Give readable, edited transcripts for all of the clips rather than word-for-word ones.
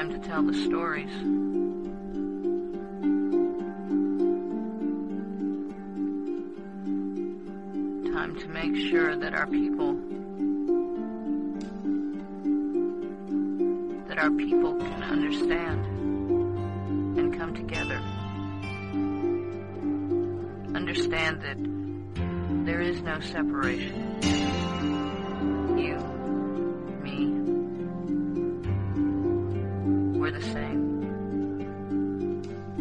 time to tell the stories. Time to make sure that our people can understand and come together. Understand that there is no separation. You, me, we're the same.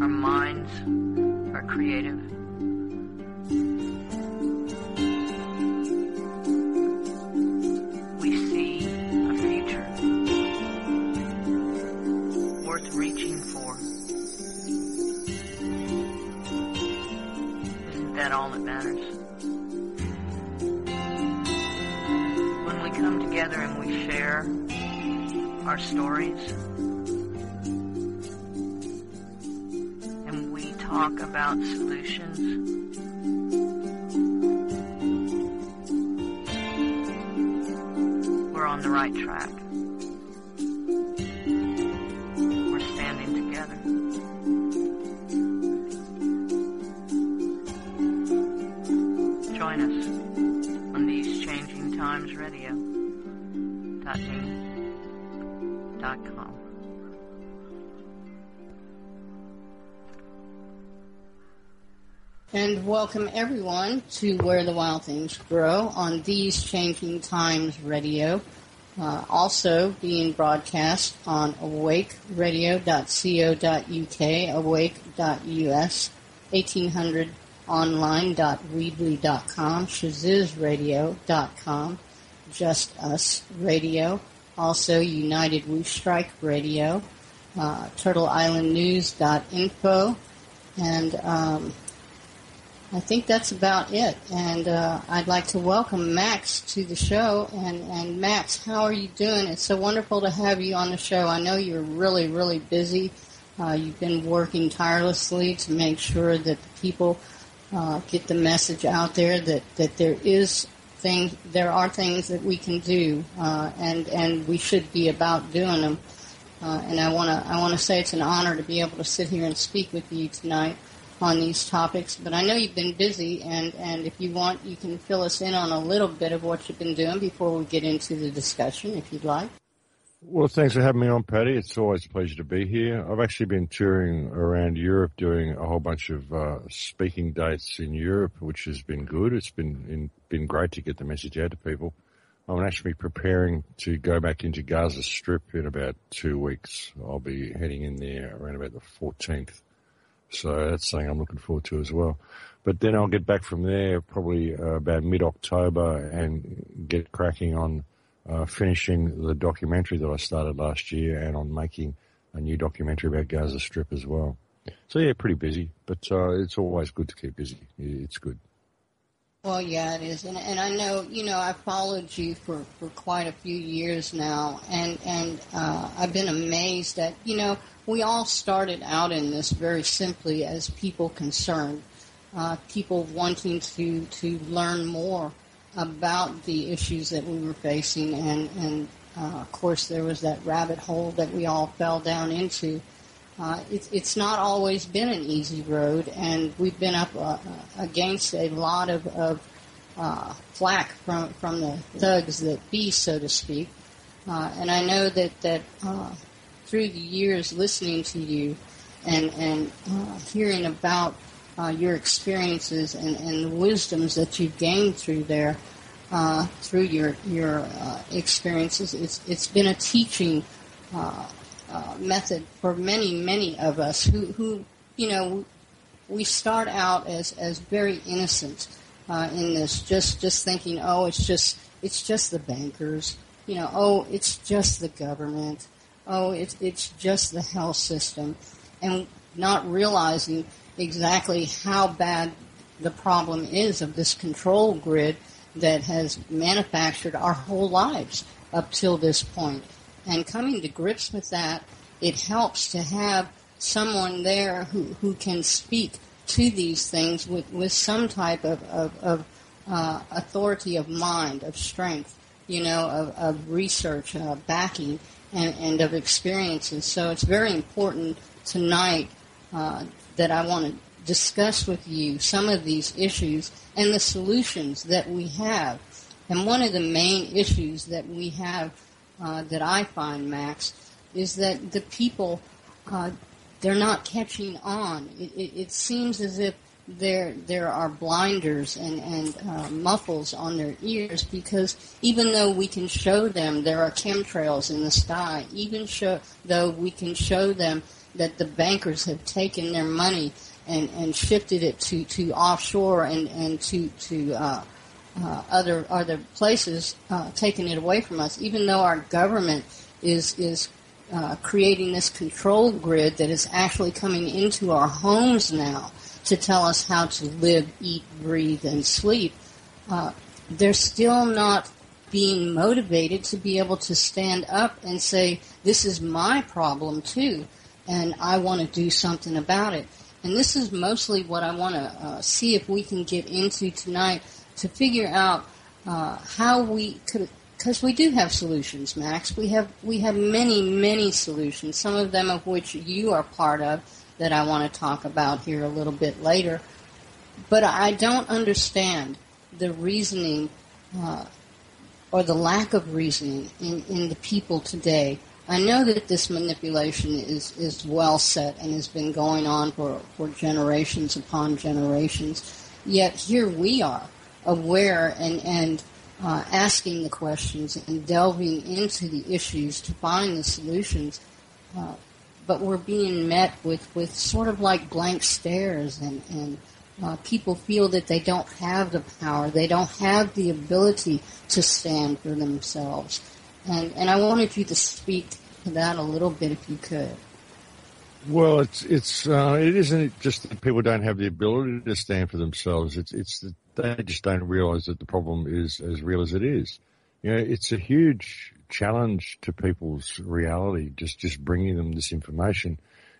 Our minds are creative. We see a future worth reaching for. Isn't that all that matters? When we come together and we share our stories, and we talk about solutions, we're on the right track. We're standing together. Join us on These Changing Times Radio.com. And welcome everyone to Where the Wild Things Grow on These Changing Times Radio. Also being broadcast on awakeradio.co.uk, awake.us, 1800online.weebly.com, shazizradio.com, Just Us Radio, also United We Strike Radio, turtleislandnews.info, and I think that's about it. And I'd like to welcome Max to the show. And Max, how are you doing? It's so wonderful to have you on the show. I know you're really, really busy. You've been working tirelessly to make sure that the people get the message out there that there are things that we can do, and we should be about doing them. And I want to say it's an honor to be able to sit here and speak with you tonight on these topics, but I know you've been busy, and if you want, you can fill us in on a little bit of what you've been doing before we get into the discussion, if you'd like. Well, thanks for having me on, Patty. It's always a pleasure to be here. I've actually been touring around Europe, doing a whole bunch of speaking dates in Europe, which has been good. It's been great to get the message out to people. I'm actually preparing to go back into Gaza Strip in about 2 weeks. I'll be heading in there around about the 14th. So that's something I'm looking forward to as well. But then I'll get back from there probably about mid-October and get cracking on finishing the documentary that I started last year and on making a new documentary about Gaza Strip as well. So, yeah, pretty busy, but it's always good to keep busy. It's good. Well, yeah, it is. And I know, I've followed you for quite a few years now, and I've been amazed that, we all started out in this very simply as people concerned, people wanting to learn more about the issues that we were facing, and of course there was that rabbit hole that we all fell down into. It's not always been an easy road, and we've been up against a lot of flack from the thugs that be, so to speak. And I know that through the years listening to you and hearing about your experiences and the wisdoms that you've gained through there, through your experiences, it's been a teaching method for many of us who we start out as very innocent in this, just thinking, oh, it's just the bankers, oh, it's just the government, oh, it's just the health system, and not realizing exactly how bad the problem is of this control grid that has manufactured our whole lives up till this point. And coming to grips with that, it helps to have someone there who can speak to these things with some type of authority of mind, of strength, of research, backing, and of experiences. So it's very important tonight that I want to discuss with you some of these issues and the solutions that we have. And one of the main issues that we have that I find, Max, is that the people, they're not catching on. It seems as if there are blinders and muffles on their ears, because even though we can show them there are chemtrails in the sky, though we can show them that the bankers have taken their money and shifted it to offshore and to other places, taking it away from us, even though our government is creating this control grid that is actually coming into our homes now to tell us how to live, eat, breathe, and sleep, they're still not being motivated to be able to stand up and say, this is my problem too, and I want to do something about it. And this is mostly what I want to see if we can get into tonight, to figure out how we could, because we do have solutions, Max. We have many solutions, some of them of which you are part of, that I want to talk about here a little bit later. But I don't understand the reasoning or the lack of reasoning in the people today. I know that this manipulation is well set and has been going on for generations upon generations. Yet here we are, aware and asking the questions and delving into the issues to find the solutions. But we're being met with sort of like blank stares, and people feel that they don't have the power, they don't have the ability to stand for themselves. And I wanted you to speak to that a little bit, if you could. Well, it isn't just that people don't have the ability to stand for themselves. It's that they just don't realise that the problem is as real as it is. You know, it's a huge challenge to people's reality, just bringing them this information.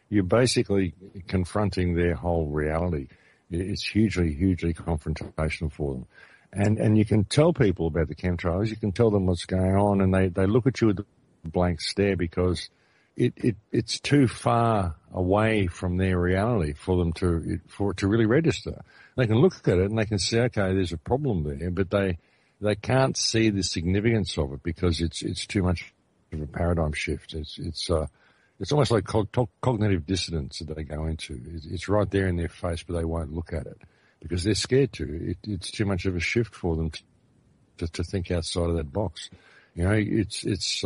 You're basically confronting their whole reality. It's hugely confrontational for them. And you can tell people about the chemtrails, you can tell them what's going on, and they look at you with a blank stare, because it's too far away from their reality for it to really register. They can look at it and they can say, okay, there's a problem there, but they can't see the significance of it, because it's too much of a paradigm shift. It's almost like cognitive dissonance that they go into. It's right there in their face, but they won't look at it because they're scared to. It's too much of a shift for them to think outside of that box. You know, it's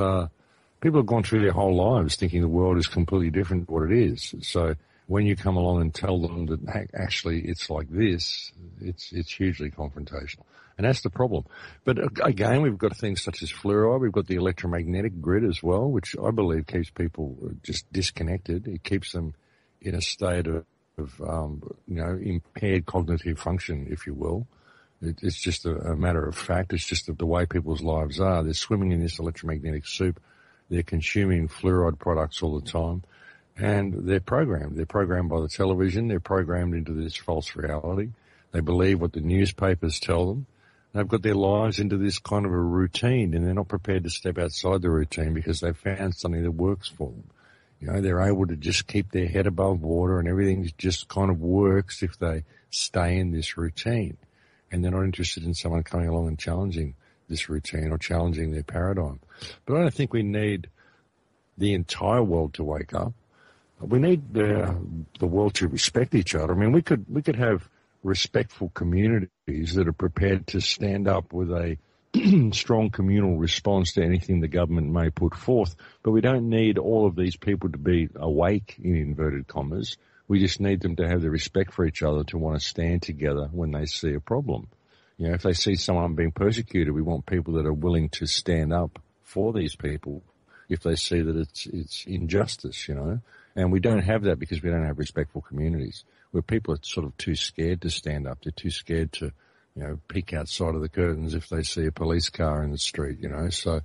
people have gone through their whole lives thinking the world is completely different to what it is. So when you come along and tell them that actually it's like this, it's hugely confrontational. And that's the problem. But again, we've got things such as fluoride. We've got the electromagnetic grid as well, which I believe keeps people just disconnected. It keeps them in a state of impaired cognitive function, if you will. It's just a matter of fact. It's just the way people's lives are. They're swimming in this electromagnetic soup. They're consuming fluoride products all the time. And they're programmed. They're programmed by the television. They're programmed into this false reality. They believe what the newspapers tell them. They've got their lives into this kind of a routine, and they're not prepared to step outside the routine because they've found something that works for them. You know, they're able to just keep their head above water, and everything just kind of works if they stay in this routine. And they're not interested in someone coming along and challenging this routine or challenging their paradigm. But I don't think we need the entire world to wake up. We need the world to respect each other. I mean, we could have respectful communities that are prepared to stand up with a strong communal response to anything the government may put forth. But we don't need all of these people to be awake, in inverted commas. We just need them to have the respect for each other, to want to stand together when they see a problem. You know, if they see someone being persecuted, we want people that are willing to stand up for these people if they see that it's injustice, you know. And we don't have that because we don't have respectful communities, where people are sort of too scared to stand up. They're too scared to, peek outside of the curtains if they see a police car in the street, you know. So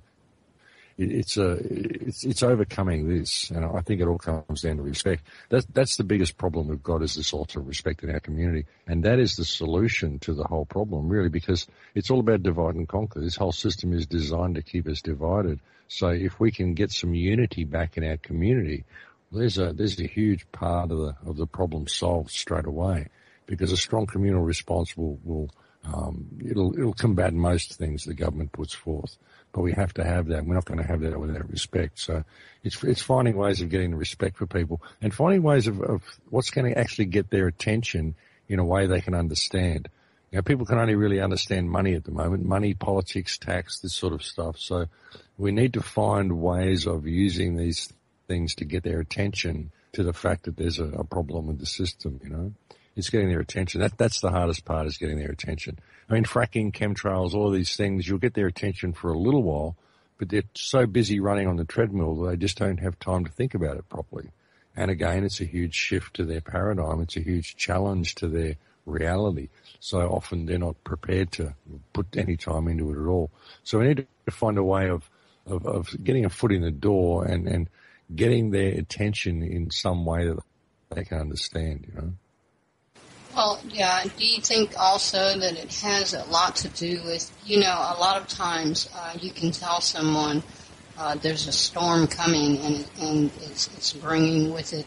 it's overcoming this, and I think it all comes down to respect. That's the biggest problem we've got, is this loss of respect in our community, and that is the solution to the whole problem, really, because it's all about divide and conquer. This whole system is designed to keep us divided. So if we can get some unity back in our community, there's a huge part of the problem solved straight away, because a strong communal response will combat most things the government puts forth. But we have to have that. We're not going to have that without respect. So it's finding ways of getting the respect for people, and finding ways of what's going to actually get their attention in a way they can understand. You know, people can only really understand money at the moment, money, politics, tax, this sort of stuff. So we need to find ways of using these things to get their attention to the fact that there's a problem with the system, you know. It's getting their attention. That's the hardest part, is getting their attention. I mean, fracking, chemtrails, all of these things, you'll get their attention for a little while, but they're so busy running on the treadmill that they just don't have time to think about it properly. And again, it's a huge shift to their paradigm. It's a huge challenge to their reality. So often they're not prepared to put any time into it at all. So we need to find a way of getting a foot in the door and getting their attention in some way that they can understand, you know. Well, yeah, do you think also that it has a lot to do with, you know, a lot of times you can tell someone there's a storm coming and it's bringing with it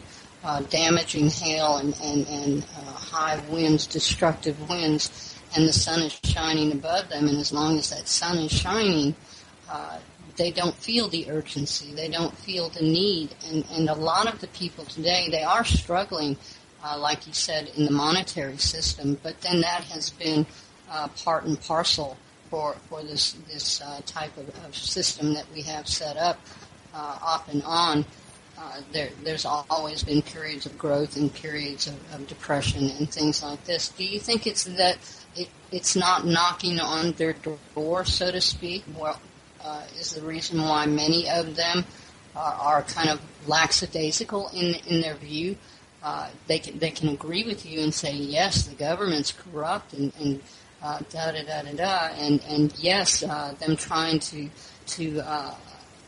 damaging hail and high winds, destructive winds, and the sun is shining above them, and as long as that sun is shining, they don't feel the urgency, they don't feel the need, and a lot of the people today, they are struggling, like you said, in the monetary system, but then that has been part and parcel for this type of system that we have set up off and on. There's always been periods of growth and periods of depression and things like this. Do you think it's that it's not knocking on their door, so to speak? Well, is the reason why many of them are kind of lackadaisical in their view? They can agree with you and say, yes, the government's corrupt and and yes, them trying to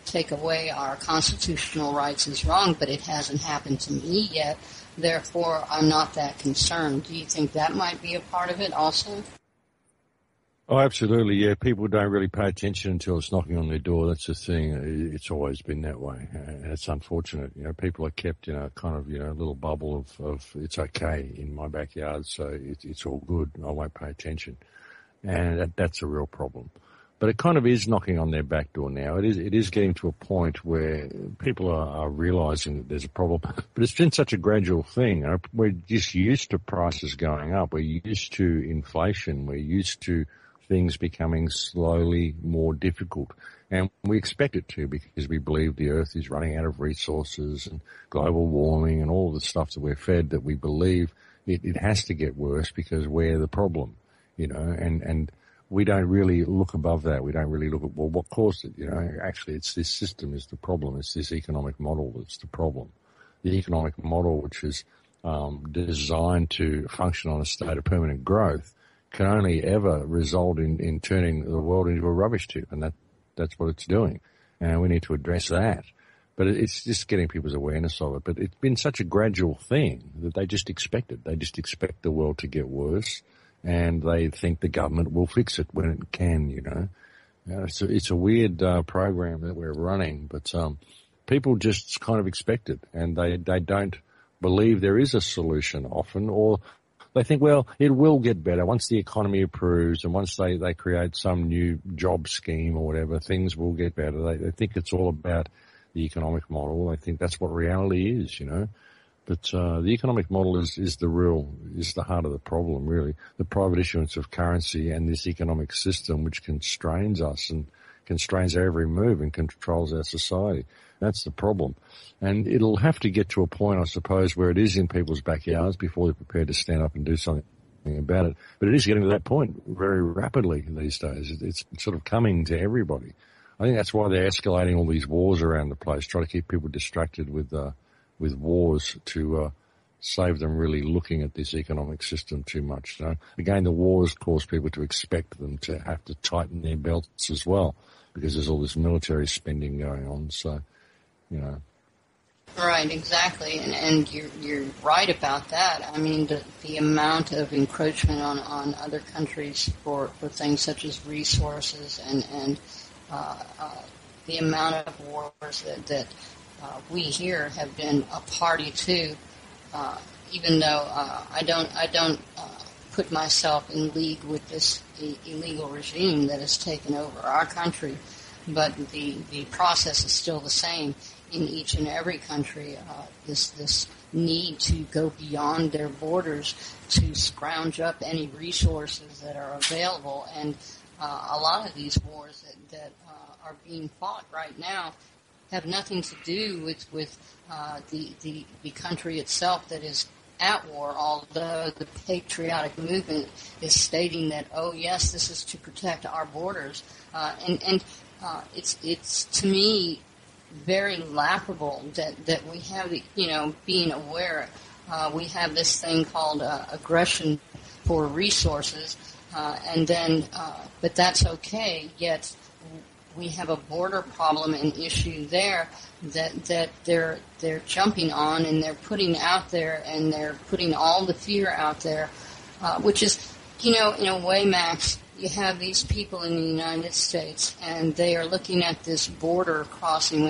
take away our constitutional rights is wrong, but it hasn't happened to me yet. Therefore, I'm not that concerned. Do you think that might be a part of it also? Oh, absolutely, yeah. People don't really pay attention until it's knocking on their door. That's the thing. It's always been that way, and it's unfortunate. You know, people are kept in a kind of, you know, little bubble of it's okay in my backyard, so it's all good. I won't pay attention, and that's a real problem. But it kind of is knocking on their back door now. It is getting to a point where people are realizing that there's a problem. But it's been such a gradual thing. You know, we're just used to prices going up. We're used to inflation. We're used to things becoming slowly more difficult. And we expect it to, because we believe the earth is running out of resources and global warming and all the stuff that we're fed, that we believe it has to get worse because we're the problem, you know, and we don't really look above that. We don't really look at, well, what caused it? You know, actually it's this system is the problem. It's this economic model that's the problem. The economic model, which is designed to function on a state of permanent growth, can only ever result in turning the world into a rubbish tip, and that's what it's doing. And we need to address that. But it's just getting people's awareness of it. But it's been such a gradual thing that they just expect it. They just expect the world to get worse, and they think the government will fix it when it can, you know. So it's a weird program that we're running, but people just kind of expect it, and they don't believe there is a solution often, or they think, well, it will get better once the economy improves and once they create some new job scheme or whatever, things will get better. They think it's all about the economic model. They think that's what reality is, you know. But the economic model is the heart of the problem, really. The private issuance of currency and this economic system which constrains us and constrains our every move and controls our society. That's the problem. And it'll have to get to a point, I suppose, where it is in people's backyards before they're prepared to stand up and do something about it. But it is getting to that point very rapidly these days. It's sort of coming to everybody. I think that's why they're escalating all these wars around the place, try to keep people distracted with wars to save them really looking at this economic system too much. You know? Again, the wars cause people to expect them to have to tighten their belts as well, because there's all this military spending going on. So, you know. Right, exactly, and you're right about that. I mean, the amount of encroachment on other countries for things such as resources and the amount of wars that we here have been a party to, even though I don't put myself in league with this illegal regime that has taken over our country, but the process is still the same in each and every country. This need to go beyond their borders to scrounge up any resources that are available, and a lot of these wars that are being fought right now have nothing to do with the country itself that is at war, although the patriotic movement is stating that, oh yes, this is to protect our borders, and it's to me very laughable that we have, being aware, we have this thing called aggression for resources, and then, but that's okay, yet we have a border problem and issue there that they're jumping on, and they're putting out there, and they're putting all the fear out there, which is, in a way, Max, you have these people in the United States, and they are looking at this border crossing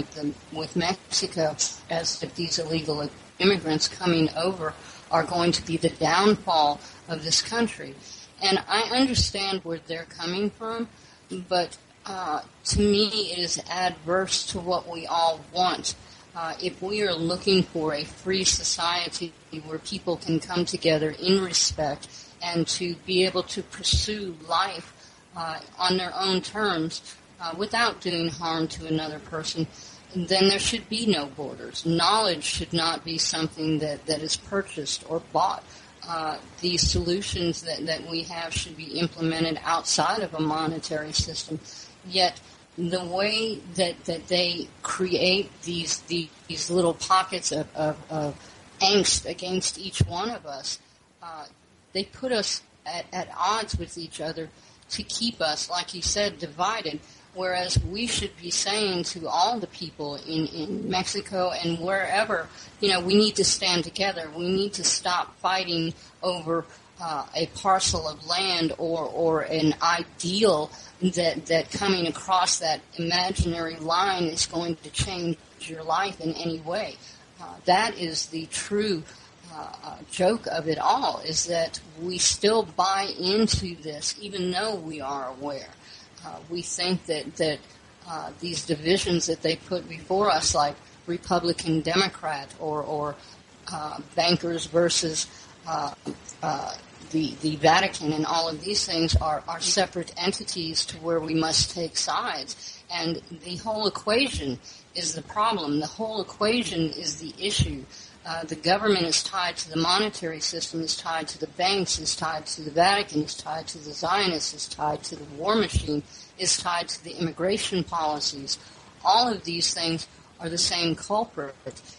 with Mexico as if these illegal immigrants coming over are going to be the downfall of this country. And I understand where they're coming from, but to me it is adverse to what we all want. If we are looking for a free society where people can come together in respect and to be able to pursue life on their own terms without doing harm to another person, then there should be no borders. Knowledge should not be something that is purchased or bought. These solutions that we have should be implemented outside of a monetary system. Yet the way that they create these little pockets of angst against each one of us, they put us at odds with each other to keep us, like you said, divided, whereas we should be saying to all the people in Mexico and wherever, we need to stand together. We need to stop fighting over a parcel of land or an ideal that coming across that imaginary line is going to change your life in any way. That is the true joke of it all, is that we still buy into this even though we are aware. We think that these divisions that they put before us, like Republican, Democrat, or bankers versus the Vatican, and all of these things are separate entities to where we must take sides. And the whole equation is the problem. The whole equation is the issue. The government is tied to the monetary system, is tied to the banks, is tied to the Vatican, is tied to the Zionists, is tied to the war machine, is tied to the immigration policies. All of these things are the same culprit.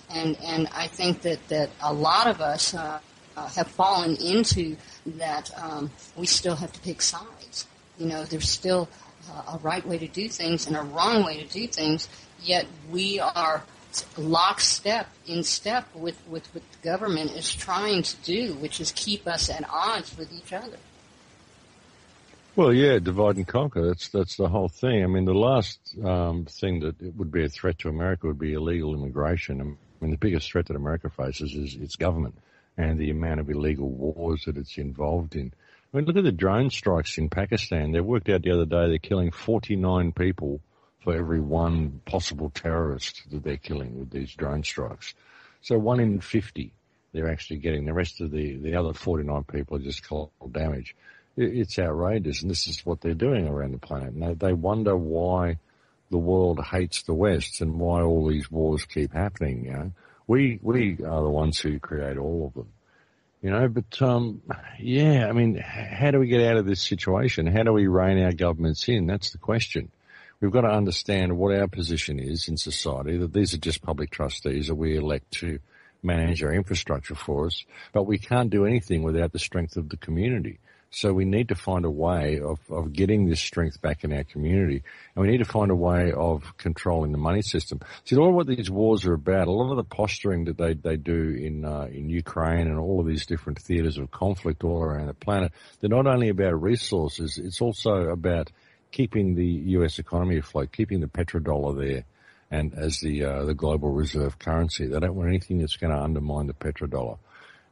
And I think that a lot of us have fallen into that we still have to pick sides. There's still a right way to do things and a wrong way to do things, yet we are in step with what the government is trying to do, which is keep us at odds with each other. Well, yeah, divide and conquer. That's the whole thing. I mean, the last thing that it would be a threat to America would be illegal immigration. I mean, the biggest threat that America faces is its government and the amount of illegal wars that it's involved in. I mean, look at the drone strikes in Pakistan. They worked out the other day they're killing 49 people for every one possible terrorist that they're killing with these drone strikes. So 1 in 50 they're actually getting. The rest of the other 49 people are just collateral damage. It's outrageous, and this is what they're doing around the planet. And they wonder why the world hates the West and why all these wars keep happening. We are the ones who create all of them. But I mean, how do we get out of this situation? How do we rein our governments in? That's the question. We've got to understand what our position is in society, that these are just public trustees that we elect to manage our infrastructure for us, but we can't do anything without the strength of the community. So we need to find a way of getting this strength back in our community, and we need to find a way of controlling the money system. See, all of what these wars are about, a lot of the posturing that they do in Ukraine and all of these different theaters of conflict all around the planet, they're not only about resources, it's also about keeping the U.S. economy afloat, keeping the petrodollar there and as the global reserve currency. They don't want anything that's going to undermine the petrodollar.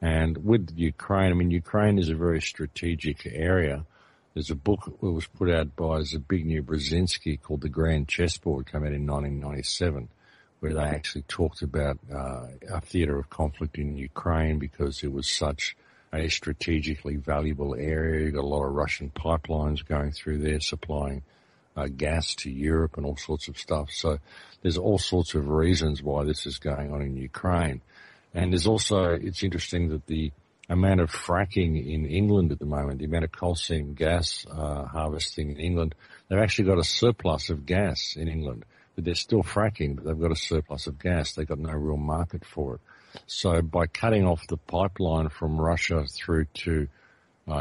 And with Ukraine, I mean, Ukraine is a very strategic area. There's a book that was put out by Zbigniew Brzezinski called The Grand Chessboard, came out in 1997, where they actually talked about a theater of conflict in Ukraine because it was such a strategically valuable area. You've got a lot of Russian pipelines going through there supplying gas to Europe and all sorts of stuff. So there's all sorts of reasons why this is going on in Ukraine. And there's also, it's interesting that the amount of fracking in England at the moment, the amount of coal seam gas harvesting in England, they've actually got a surplus of gas in England. But they're still fracking, but they've got a surplus of gas. They've got no real market for it. So by cutting off the pipeline from Russia through to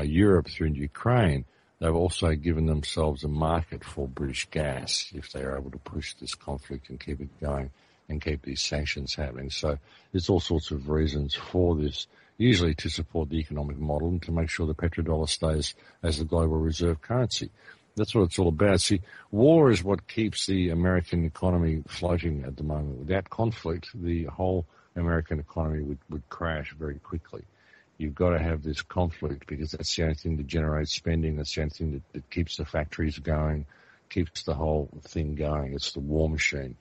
Europe, through Ukraine, they've also given themselves a market for British gas if they're able to push this conflict and keep it going and keep these sanctions happening. So there's all sorts of reasons for this, usually to support the economic model and to make sure the petrodollar stays as the global reserve currency. That's what it's all about. See, war is what keeps the American economy floating at the moment. Without conflict, the whole American economy would crash very quickly. You've got to have this conflict because that's the only thing that generates spending. That's the only thing that keeps the factories going, keeps the whole thing going. It's the war machine.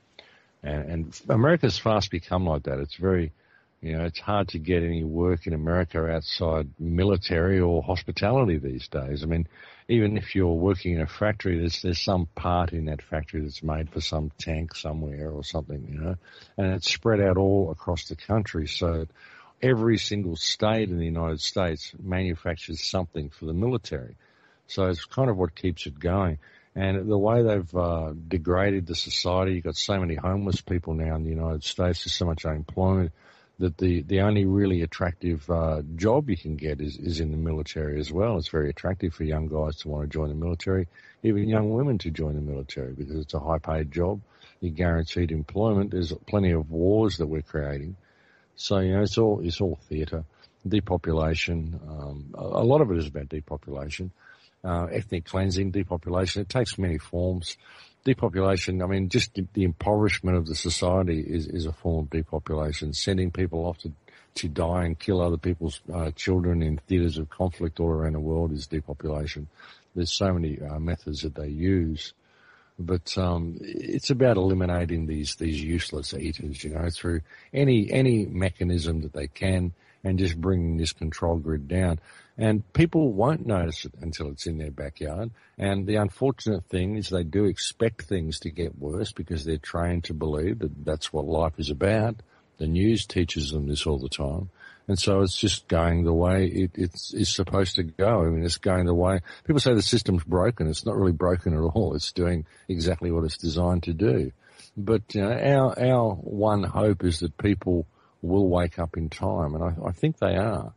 And America's fast become like that. It's very, it's hard to get any work in America outside military or hospitality these days. I mean, even if you're working in a factory, there's some part in that factory that's made for some tank somewhere or something, and it's spread out all across the country. So every single state in the United States manufactures something for the military. So it's kind of what keeps it going. And the way they've degraded the society, you've got so many homeless people now in the United States, there's so much unemployment, that the only really attractive job you can get is in the military as well. It's very attractive for young guys to want to join the military, even young women to join the military, because it's a high-paid job. You're guaranteed employment. There's plenty of wars that we're creating. So, it's all theatre. Depopulation, a lot of it is about depopulation. Ethnic cleansing, depopulation. It takes many forms. Depopulation, I mean, just the impoverishment of the society is a form of depopulation. Sending people off to die and kill other people's children in theatres of conflict all around the world is depopulation. There's so many methods that they use. But it's about eliminating these useless eaters, through any mechanism that they can, and just bringing this control grid down. And people won't notice it until it's in their backyard. And the unfortunate thing is they do expect things to get worse because they're trained to believe that that's what life is about. The news teaches them this all the time. And so it's just going the way it's supposed to go. I mean, it's going the way. People say the system's broken. It's not really broken at all. It's doing exactly what it's designed to do. But our one hope is that people will wake up in time, and I think they are.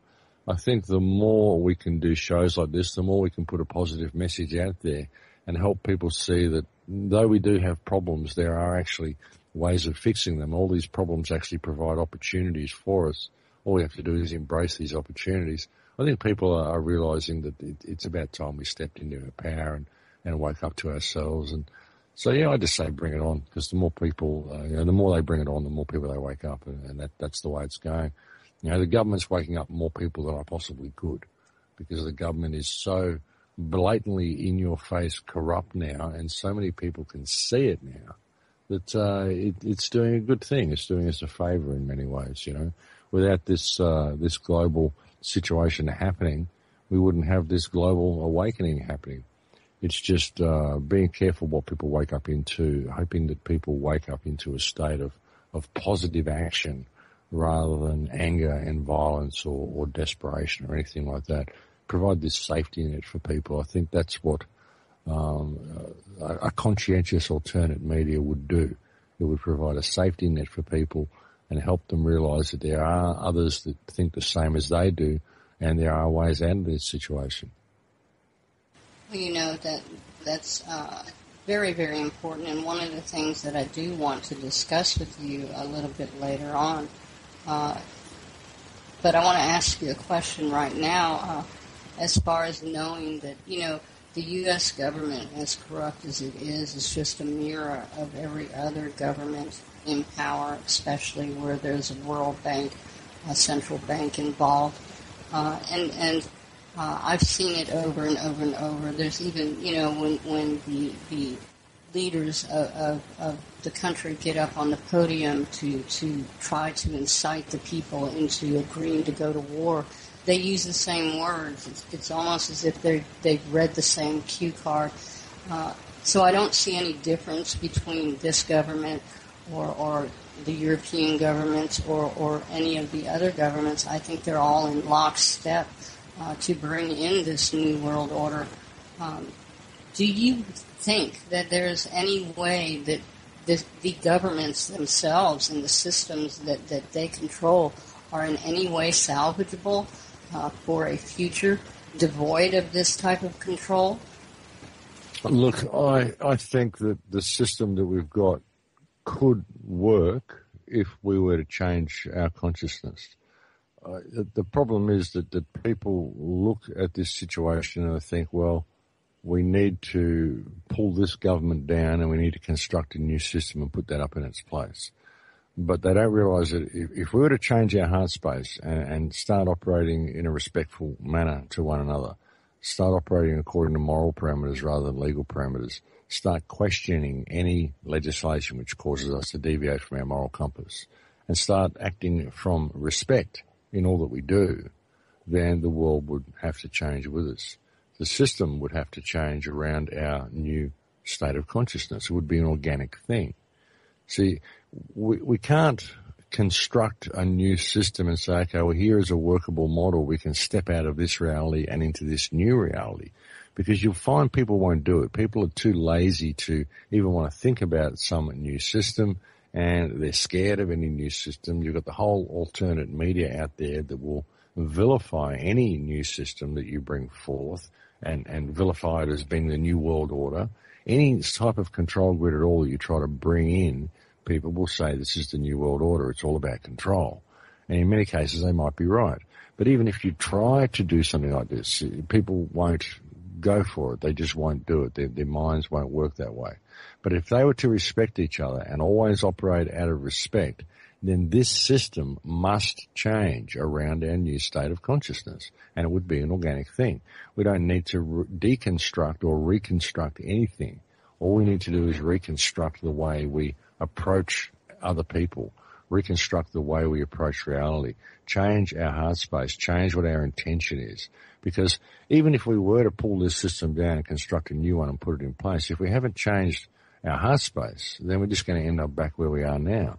I think the more we can do shows like this, the more we can put a positive message out there and help people see that though we do have problems, there are actually ways of fixing them. All these problems actually provide opportunities for us. All we have to do is embrace these opportunities. I think people are realizing that it's about time we stepped into our power and woke up to ourselves. And so, I just say bring it on, because the more people, the more they bring it on, the more people they wake up, and that's the way it's going. The government's waking up more people than I possibly could, because the government is so blatantly in your face corrupt now, and so many people can see it now that it's doing a good thing. It's doing us a favor in many ways, Without this global situation happening, we wouldn't have this global awakening happening. It's just being careful what people wake up into, hoping that people wake up into a state of positive action rather than anger and violence or desperation or anything like that. Provide this safety net for people. I think that's what a conscientious alternate media would do. It would provide a safety net for people and help them realize that there are others that think the same as they do, and there are ways out of this situation. Well, that's very, very important, and one of the things that I do want to discuss with you a little bit later on. But I want to ask you a question right now, as far as knowing that, the U.S. government, as corrupt as it is just a mirror of every other government in power, especially where there's a World Bank, a central bank involved. And I've seen it over and over and over. There's even, when the leaders of the country get up on the podium to try to incite the people into agreeing to go to war, they use the same words. It's almost as if they've read the same cue card. So I don't see any difference between this government or the European governments or any of the other governments. I think they're all in lockstep to bring in this new world order. Do you think that there's any way that the governments themselves and the systems that they control are in any way salvageable for a future devoid of this type of control? Look, I think that the system that we've got could work if we were to change our consciousness. The problem is that people look at this situation and they think, well, we need to pull this government down and we need to construct a new system and put that up in its place. But they don't realize that if we were to change our heart space and start operating in a respectful manner to one another, start operating according to moral parameters rather than legal parameters, start questioning any legislation which causes us to deviate from our moral compass, and start acting from respect in all that we do, then the world would have to change with us. The system would have to change around our new state of consciousness. It would be an organic thing. See, we can't construct a new system and say, okay, well, here is a workable model. We can step out of this reality and into this new reality, because you'll find people won't do it. People are too lazy to even want to think about some new system, and they're scared of any new system. You've got the whole alternate media out there that will vilify any new system that you bring forth and vilify it as being the new world order. Any type of control grid at all that you try to bring in, people will say this is the new world order. It's all about control. And in many cases, they might be right. But even if you try to do something like this, people won't go for it. They just won't do it. Their minds won't work that way. But if they were to respect each other and always operate out of respect, then this system must change around our new state of consciousness, and it would be an organic thing. We don't need to deconstruct or reconstruct anything. All we need to do is reconstruct the way we approach other people, reconstruct the way we approach reality, change our heart space, change what our intention is. Because even if we were to pull this system down and construct a new one and put it in place, if we haven't changed our heart space, then we're just going to end up back where we are now.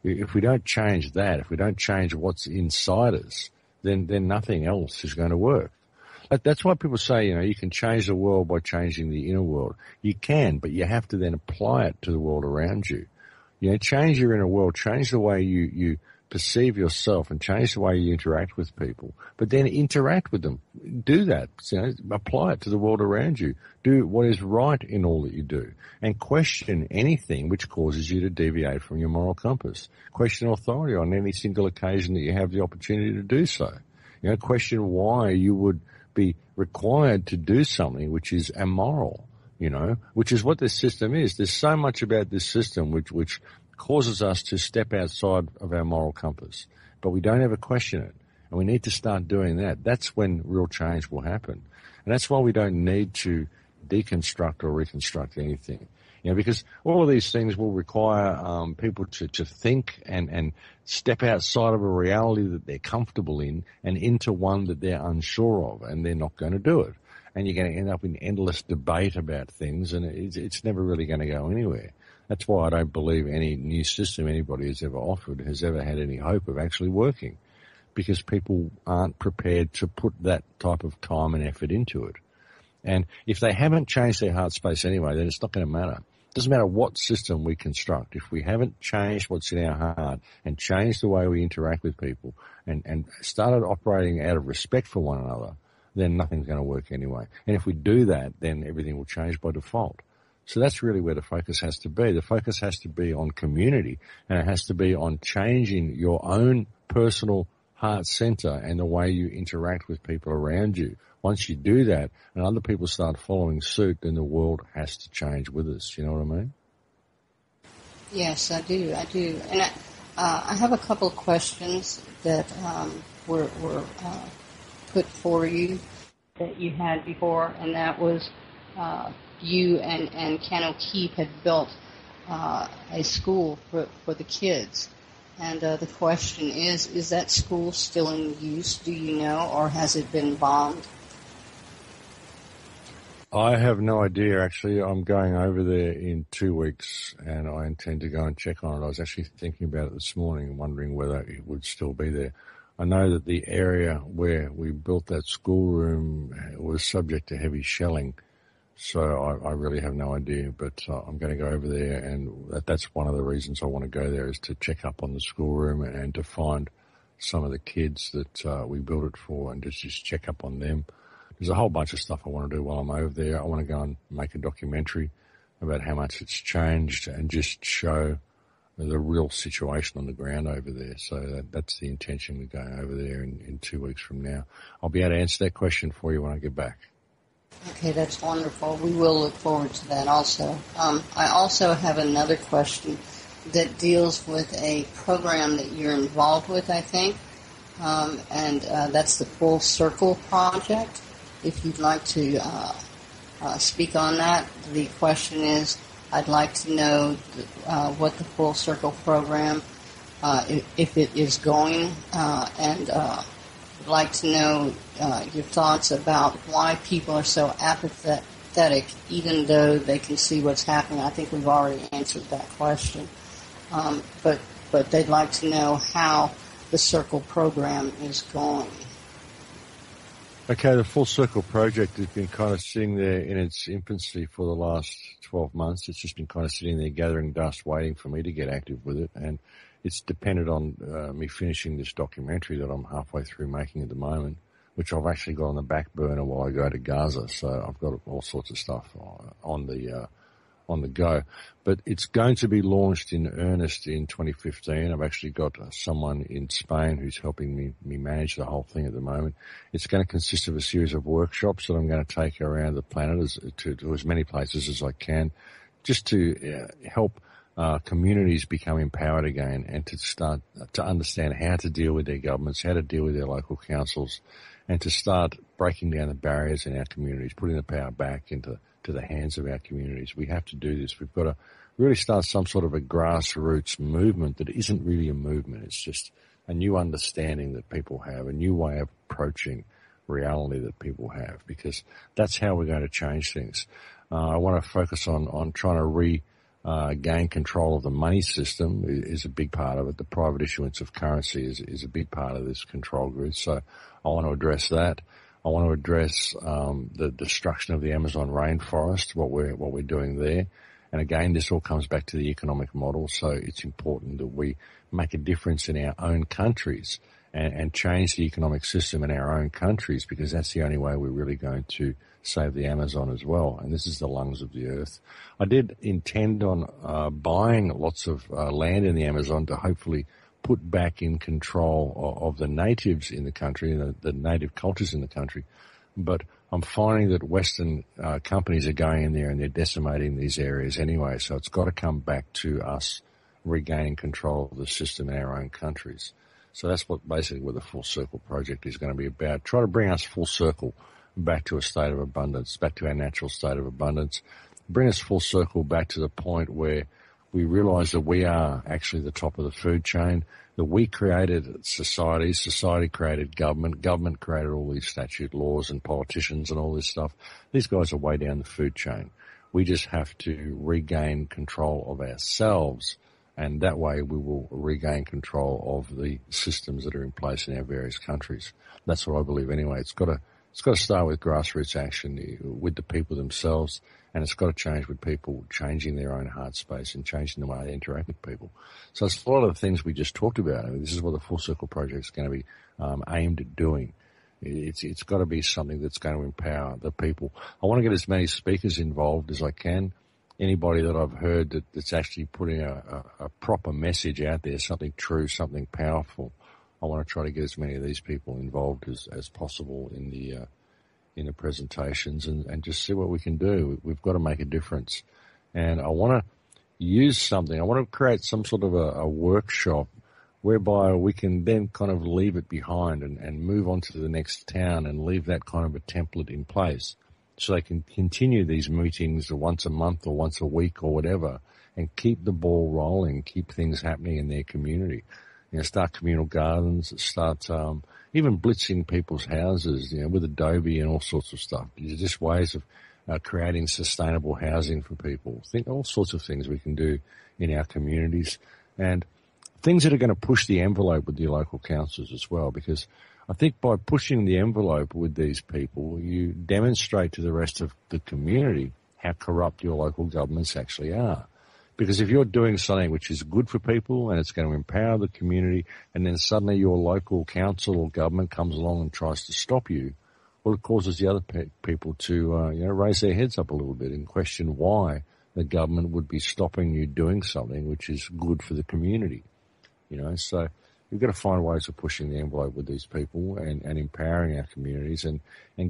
If we don't change that, if we don't change what's inside us, then nothing else is going to work. That's why people say, you can change the world by changing the inner world. You can, but you have to then apply it to the world around you. Change your inner world, change the way you perceive yourself and change the way you interact with people, but then interact with them. Do that. Apply it to the world around you. Do what is right in all that you do, and question anything which causes you to deviate from your moral compass. Question authority on any single occasion that you have the opportunity to do so. Question why you would be required to do something which is immoral, which is what this system is. There's so much about this system which causes us to step outside of our moral compass, but we don't ever question it, and we need to start doing that. That's when real change will happen, and that's why we don't need to deconstruct or reconstruct anything, because all of these things will require people to think and step outside of a reality that they're comfortable in and into one that they're unsure of, and they're not going to do it. And you're going to end up in endless debate about things, and it's never really going to go anywhere. That's why I don't believe any new system anybody has ever offered has ever had any hope of actually working, because people aren't prepared to put that type of time and effort into it. And if they haven't changed their heart space anyway, then it's not going to matter. It doesn't matter what system we construct. If we haven't changed what's in our heart and changed the way we interact with people and started operating out of respect for one another, then nothing's going to work anyway. And if we do that, then everything will change by default. So that's really where the focus has to be. The focus has to be on community, and it has to be on changing your own personal heart center and the way you interact with people around you. Once you do that and other people start following suit, then the world has to change with us. You know what I mean? Yes, I do. And I have a couple of questions that were put for you that you had before, and that was you and Ken O'Keefe had built a school for the kids. And the question is that school still in use, do you know, or has it been bombed? I have no idea, actually. I'm going over there in 2 weeks, and I intend to go and check on it. I was actually thinking about it this morning and wondering whether it would still be there. I know that the area where we built that schoolroom was subject to heavy shelling, so I really have no idea. But I'm going to go over there, and that's one of the reasons I want to go there, is to check up on the schoolroom and to find some of the kids that we built it for and just check up on them. There's a whole bunch of stuff I want to do while I'm over there. I want to go and make a documentary about how much it's changed and just show the real situation on the ground over there. So that's the intention with going over there in 2 weeks from now. I'll be able to answer that question for you when I get back. Okay, that's wonderful. We will look forward to that also. I also have another question that deals with a program that you're involved with, I think, and that's the Full Circle Project. If you'd like to speak on that, the question is, I'd like to know what the Full Circle program, if it is going, and I'd like to know your thoughts about why people are so apathetic, even though they can see what's happening. I think we've already answered that question, but they'd like to know how the Circle program is going. Okay, the Full Circle Project has been kind of sitting there in its infancy for the last 12 months. It's just been kind of sitting there gathering dust, waiting for me to get active with it. And it's depended on me finishing this documentary that I'm halfway through making at the moment, which I've actually got on the back burner while I go to Gaza. So I've got all sorts of stuff on the go. But it's going to be launched in earnest in 2015. I've actually got someone in Spain who's helping me manage the whole thing at the moment. It's going to consist of a series of workshops that I'm going to take around the planet to as many places as I can, just to help communities become empowered again and to start to understand how to deal with their governments, how to deal with their local councils, and to start breaking down the barriers in our communities, putting the power back into the hands of our communities. We have to do this. We've got to really start some sort of a grassroots movement that isn't really a movement. It's just a new understanding that people have, a new way of approaching reality that people have, because that's how we're going to change things. I want to focus on trying to gain control of the money system is a big part of it. The private issuance of currency is a big part of this control grid. So I want to address that. I want to address the destruction of the Amazon rainforest, what we're doing there. And again, this all comes back to the economic model. So it's important that we make a difference in our own countries and change the economic system in our own countries, because that's the only way we're really going to save the Amazon as well. And this is the lungs of the earth. I did intend on buying lots of land in the Amazon to hopefully put back in control of the natives in the country, the native cultures in the country. But I'm finding that Western companies are going in there and they're decimating these areas anyway. So it's got to come back to us regaining control of the system in our own countries. So that's what the Full Circle Project is going to be about. Try to bring us full circle back to a state of abundance, back to our natural state of abundance. Bring us full circle back to the point where we realize that we are actually the top of the food chain, that we created society, society created government, government created all these statute laws and politicians and all this stuff. These guys are way down the food chain. We just have to regain control of ourselves, and that way we will regain control of the systems that are in place in our various countries. That's what I believe anyway. It's got to start with grassroots action with the people themselves, and it's got to change with people changing their own heart space and changing the way they interact with people. So it's a lot of the things we just talked about. I mean, this is what the Full Circle Project is going to be aimed at doing. It's got to be something that's going to empower the people. I want to get as many speakers involved as I can. Anybody that I've heard that's actually putting a proper message out there, something true, something powerful, I want to try to get as many of these people involved as possible in the presentations and just see what we can do. We've got to make a difference. And I want to use something. I want to create some sort of a workshop whereby we can then kind of leave it behind and move on to the next town and leave that kind of a template in place so they can continue these meetings once a month or once a week or whatever and keep the ball rolling, keep things happening in their community. Start communal gardens, start even blitzing people's houses, with Adobe and all sorts of stuff. There's just ways of creating sustainable housing for people. Think all sorts of things we can do in our communities and things that are going to push the envelope with your local councils as well, because I think by pushing the envelope with these people, you demonstrate to the rest of the community how corrupt your local governments actually are. Because if you're doing something which is good for people and it's going to empower the community, and then suddenly your local council or government comes along and tries to stop you, well, it causes the other people to raise their heads up a little bit and question why the government would be stopping you doing something which is good for the community. So we've got to find ways of pushing the envelope with these people and empowering our communities and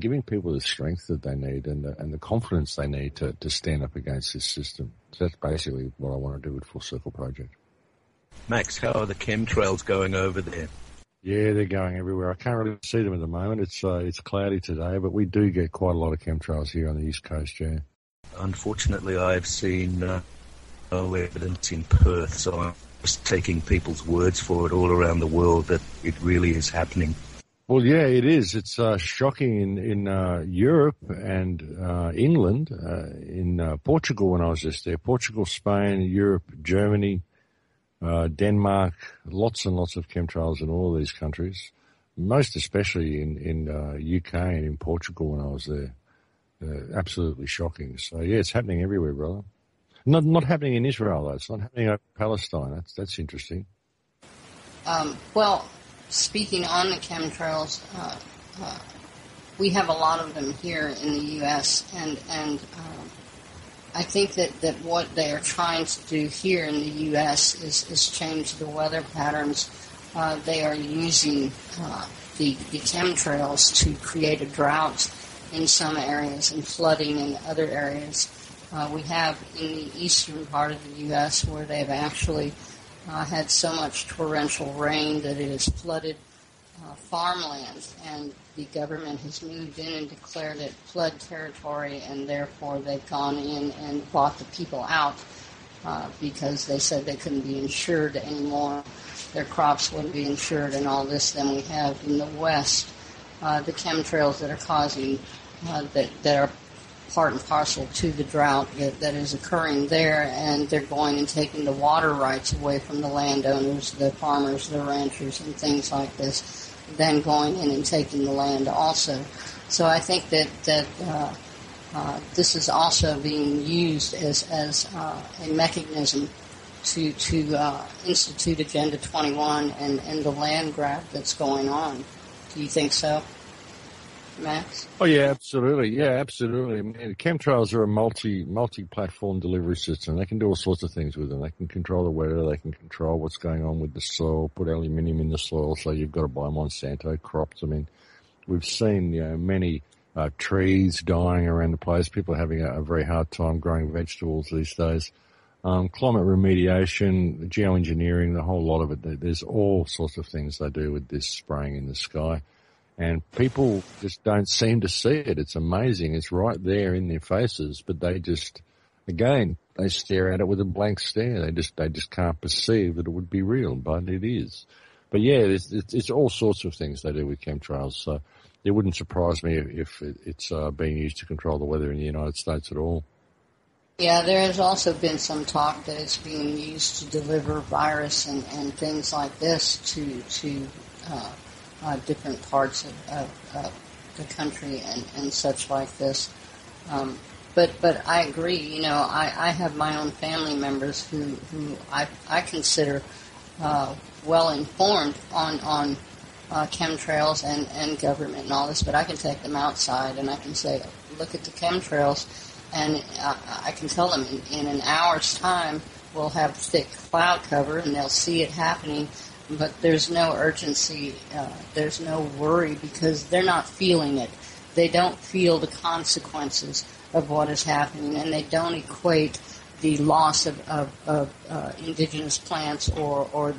giving people the strength that they need and the confidence they need to stand up against this system. So that's basically what I want to do with Full Circle Project. Max, how are the chemtrails going over there? Yeah, they're going everywhere. I can't really see them at the moment. It's cloudy today, but we do get quite a lot of chemtrails here on the East Coast, yeah. Unfortunately, I've seen no evidence in Perth, so I'm just taking people's words for it all around the world that it really is happening. Well, yeah, it is. It's shocking in Europe and England, in Portugal when I was just there. Portugal, Spain, Europe, Germany, Denmark, lots and lots of chemtrails in all of these countries, most especially in UK and in Portugal when I was there. Absolutely shocking. So, yeah, it's happening everywhere, brother. Not happening in Israel, though. It's not happening in Palestine. That's interesting. Well, speaking on the chemtrails, we have a lot of them here in the U.S., and I think that what they are trying to do here in the U.S. is change the weather patterns. They are using the chemtrails to create a drought in some areas and flooding in other areas. We have in the eastern part of the U.S. where they've actually had so much torrential rain that it has flooded farmland, and the government has moved in and declared it flood territory, and therefore they've gone in and bought the people out because they said they couldn't be insured anymore. Their crops wouldn't be insured and all this. Then we have in the west the chemtrails that are causing, that are part and parcel to the drought that is occurring there, and they're going and taking the water rights away from the landowners, the farmers, the ranchers, and things like this, then going in and taking the land also. So I think that this is also being used as a mechanism to institute Agenda 21 and the land grab that's going on. Do you think so, Max? Oh, yeah, absolutely. Yeah, absolutely. I mean, chemtrails are a multi-platform delivery system. They can do all sorts of things with them. They can control the weather. They can control what's going on with the soil, put aluminium in the soil, so you've got to buy Monsanto crops. I mean, we've seen, many trees dying around the place. People are having a very hard time growing vegetables these days. Climate remediation, geoengineering, the whole lot of it. There's all sorts of things they do with this spraying in the sky. And people just don't seem to see it. It's amazing. It's right there in their faces, but they just, again, they stare at it with a blank stare. They just can't perceive that it would be real, but it is. But yeah, it's all sorts of things they do with chemtrails. So it wouldn't surprise me if it's being used to control the weather in the United States at all. Yeah, there has also been some talk that it's being used to deliver virus and things like this to different parts of the country and such like this. But I agree, I have my own family members who I consider well informed on chemtrails and government and all this, but I can take them outside and I can say, look at the chemtrails, and I can tell them in an hour's time we'll have thick cloud cover and they'll see it happening, but there's no urgency, there's no worry because they're not feeling it. They don't feel the consequences of what is happening, and they don't equate the loss of indigenous plants or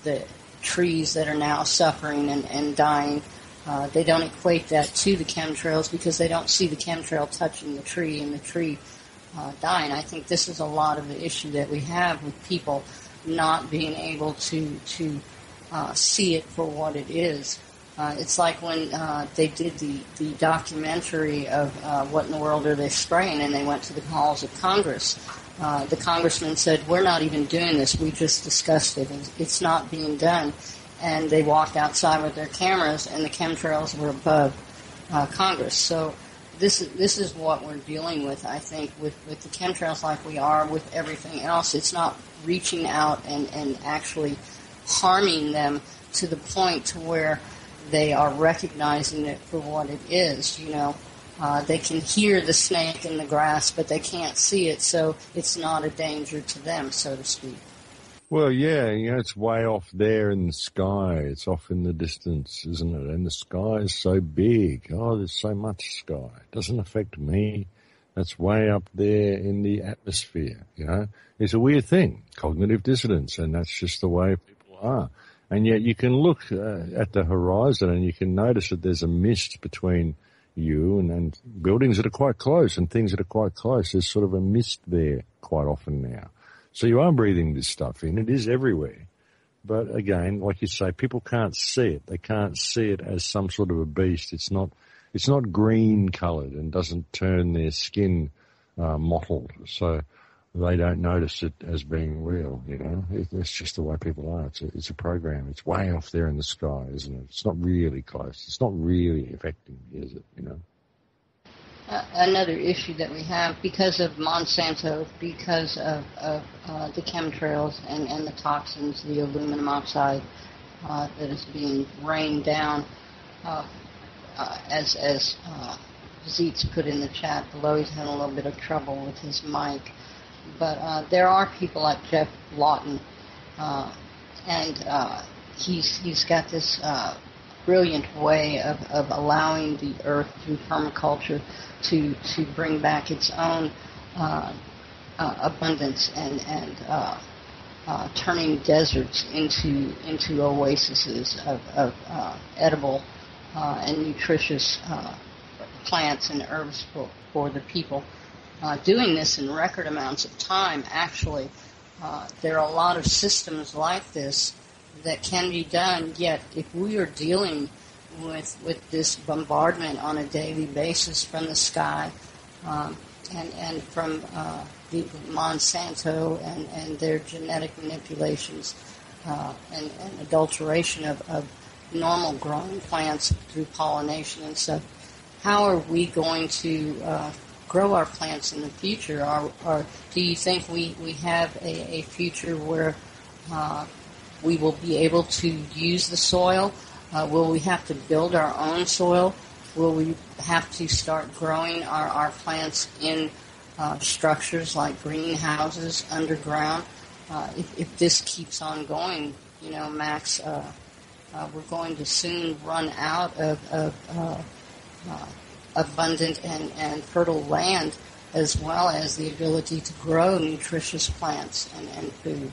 the trees that are now suffering and dying. They don't equate that to the chemtrails because they don't see the chemtrail touching the tree and the tree dying. I think this is a lot of the issue that we have with people not being able to see it for what it is. It's like when they did the documentary of what in the world are they spraying, and they went to the halls of Congress. The congressman said, we're not even doing this, we just discussed it, it's not being done. And they walked outside with their cameras, and the chemtrails were above Congress. So this is what we're dealing with, I think, with the chemtrails like we are with everything else. It's not reaching out and actually harming them to the point to where they are recognizing it for what it is, you know. They can hear the snake in the grass, but they can't see it, so it's not a danger to them, so to speak. Well, yeah, you know, it's way off there in the sky. It's off in the distance, isn't it? And the sky is so big. Oh, there's so much sky. It doesn't affect me. That's way up there in the atmosphere, you know. It's a weird thing, cognitive dissonance, and that's just the way people are. And yet you can look at the horizon and you can notice that there's a mist between you and buildings that are quite close and things that are quite close. There's sort of a mist there quite often now. So you are breathing this stuff in. It is everywhere. But again, like you say, people can't see it. They can't see it as some sort of a beast. It's not green coloured and doesn't turn their skin mottled. So they don't notice it as being real, you know. It's just the way people are. It's a program. It's way off there in the sky, isn't it? It's not really close. It's not really affecting, is it, you know? Another issue that we have, because of Monsanto, because of the chemtrails and the toxins, the aluminum oxide that is being rained down, as Zeet's put in the chat below, he's had a little bit of trouble with his mic. But there are people like Jeff Lawton, and he's got this brilliant way of allowing the earth through permaculture to bring back its own abundance and turning deserts into oases of edible and nutritious plants and herbs for the people. Doing this in record amounts of time, actually. There are a lot of systems like this that can be done, yet if we are dealing with this bombardment on a daily basis from the sky and from the Monsanto and their genetic manipulations and adulteration of normal growing plants through pollination and stuff, how are we going to grow our plants in the future? Or do you think we have a future where we will be able to use the soil? Will we have to build our own soil? Will we have to start growing our plants in structures like greenhouses underground? If this keeps on going, you know, Max, we're going to soon run out of abundant and fertile land, as well as the ability to grow nutritious plants and food.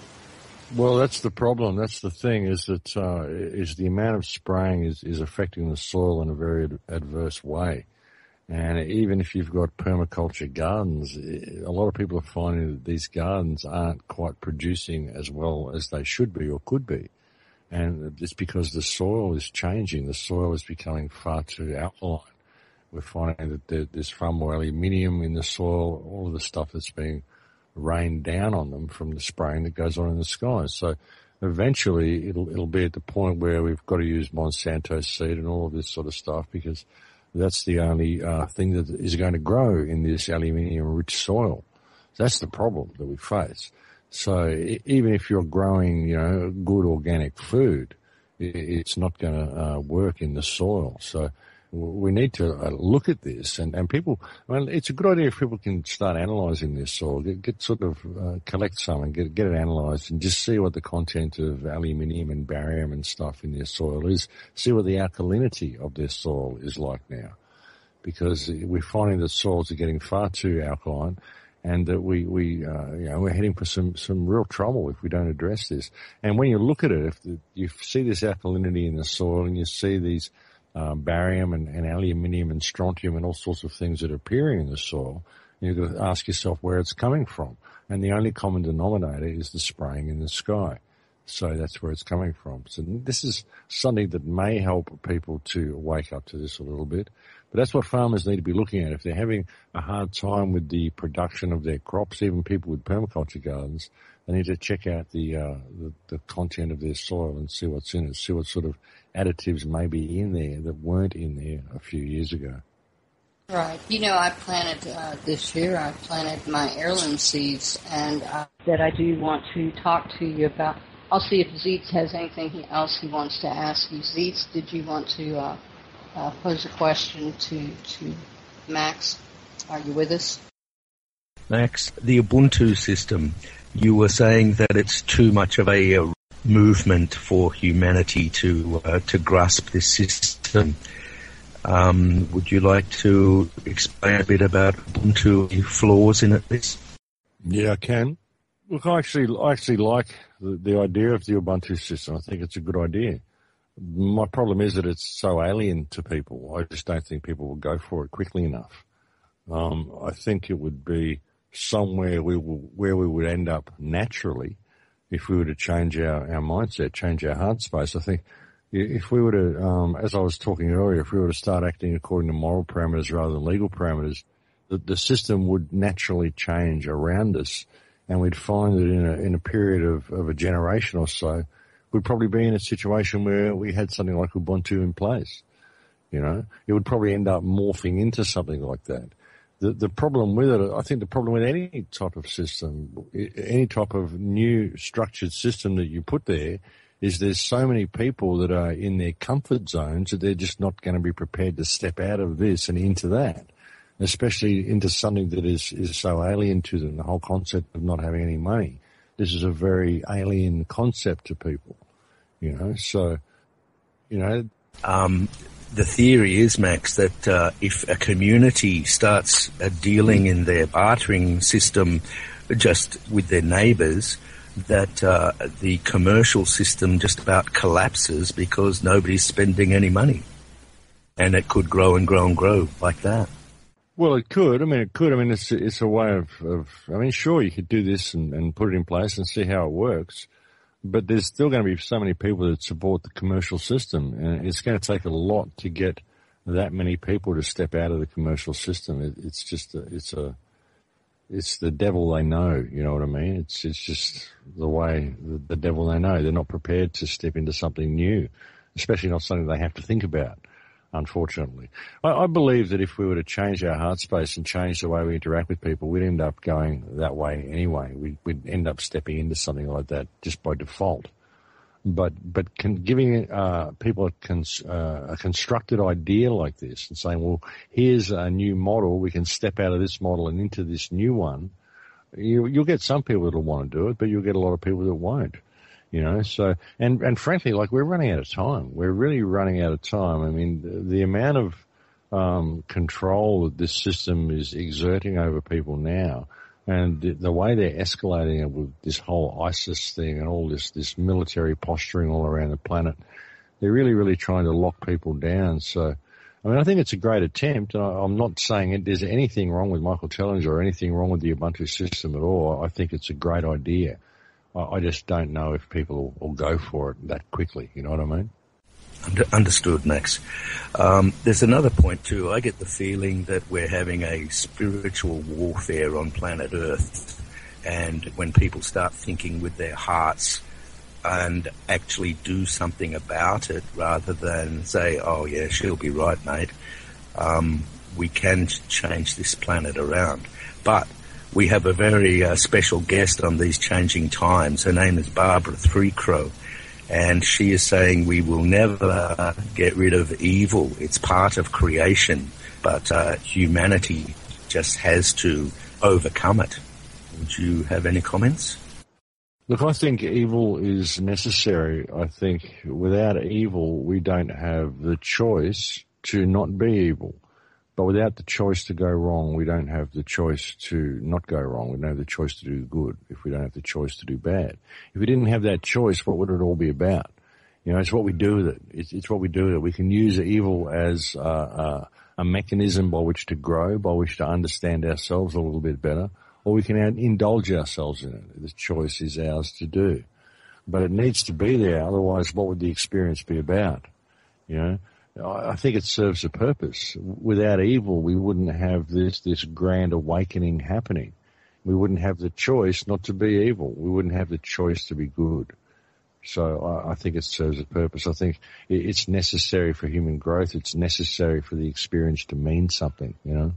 Well, that's the problem. That's the thing, is that is the amount of spraying is affecting the soil in a very adverse way. And even if you've got permaculture gardens, a lot of people are finding that these gardens aren't quite producing as well as they should be or could be. And it's because the soil is changing. The soil is becoming far too alkaline. We're finding that there's far more aluminium in the soil, all of the stuff that's being rained down on them from the spraying that goes on in the skies. So eventually it'll be at the point where we've got to use Monsanto seed and all of this sort of stuff, because that's the only thing that is going to grow in this aluminium-rich soil. That's the problem that we face. So even if you're growing, you know, good organic food, it's not going to work in the soil. So we need to look at this, and people, well, it's a good idea if people can start analysing their soil, get sort of collect some and get it analysed and just see what the content of aluminium and barium and stuff in their soil is, see what the alkalinity of their soil is like now. Because we're finding that soils are getting far too alkaline, and that we're heading for some real trouble if we don't address this. And when you look at it, if you see this alkalinity in the soil and you see these barium and aluminium and strontium and all sorts of things that are appearing in the soil, you've got to ask yourself where it's coming from. And the only common denominator is the spraying in the sky. So that's where it's coming from. So this is something that may help people to wake up to this a little bit. But that's what farmers need to be looking at. If they're having a hard time with the production of their crops, even people with permaculture gardens, they need to check out the content of their soil and see what's in it, see what sort of additives may be in there that weren't in there a few years ago. Right. I planted this year, I planted my heirloom seeds, and that I do want to talk to you about. I'll see if Zeitz has anything else he wants to ask you. Zeitz, did you want to pose a question to Max? Are you with us? Max, the Ubuntu system, you were saying that it's too much of a movement for humanity to grasp this system. Would you like to explain a bit about Ubuntu flaws in it, please? Yeah, I can. Look, I actually like the idea of the Ubuntu system. I think it's a good idea. My problem is that it's so alien to people. I just don't think people will go for it quickly enough. I think it would be somewhere where we would end up naturally if we were to change our mindset, change our heart space. I think if we were to, as I was talking earlier, if we were to start acting according to moral parameters rather than legal parameters, the system would naturally change around us. And we'd find that in a period of a generation or so, we'd probably be in a situation where we had something like Ubuntu in place. It would probably end up morphing into something like that. The problem with it, I think the problem with any type of system, any type of new structured system that you put there, is there's so many people that are in their comfort zones that they're just not going to be prepared to step out of this and into that. Especially into something that is so alien to them, the whole concept of not having any money. This is a very alien concept to people, so, the theory is, Max, that if a community starts dealing in their bartering system just with their neighbours, that the commercial system just about collapses because nobody's spending any money. And it could grow and grow and grow like that. Well, it could. It's a way of sure, you could do this and put it in place and see how it works, but there's still going to be so many people that support the commercial system, and it's going to take a lot to get that many people to step out of the commercial system. It's the devil they know, you know what I mean? It's just the way, the devil they know. They're not prepared to step into something new, especially not something they have to think about. Unfortunately, I believe that if we were to change our heart space and change the way we interact with people, we'd end up going that way anyway. We'd end up stepping into something like that just by default. But giving people a constructed idea like this and saying, well, here's a new model, we can step out of this model and into this new one, you'll get some people that'll want to do it, but you'll get a lot of people that won't. So, and frankly, we're running out of time. We're really running out of time. The amount of control that this system is exerting over people now, and the way they're escalating it with this whole ISIS thing and all this military posturing all around the planet, they're really, really trying to lock people down. So, I think it's a great attempt, and I'm not saying there's anything wrong with Michael Tellinger or anything wrong with the Ubuntu system at all. I think it's a great idea. I just don't know if people will go for it that quickly. You know what I mean? Understood, Max. There's another point too. I get the feeling that we're having a spiritual warfare on planet Earth, and when people start thinking with their hearts and actually do something about it rather than say, oh yeah, she'll be right, mate, we can change this planet around. But we have a very special guest on these changing times. Her name is Barbara Threecrow, And she is saying we will never get rid of evil. It's part of creation, but humanity just has to overcome it. Would you have any comments? Look, I think evil is necessary. I think without evil, we don't have the choice to not be evil. But without the choice to go wrong, we don't have the choice to not go wrong. We don't have the choice to do good if we don't have the choice to do bad. If we didn't have that choice, what would it all be about? You know, it's what we do with it. It's what we do with it. We can use evil as a mechanism by which to grow, by which to understand ourselves a little bit better, or we can indulge ourselves in it. The choice is ours to do. But it needs to be there, otherwise what would the experience be about? You know? I think it serves a purpose. Without evil, we wouldn't have this grand awakening happening. We wouldn't have the choice not to be evil. We wouldn't have the choice to be good. So I think it serves a purpose. I think it's necessary for human growth. It's necessary for the experience to mean something, you know.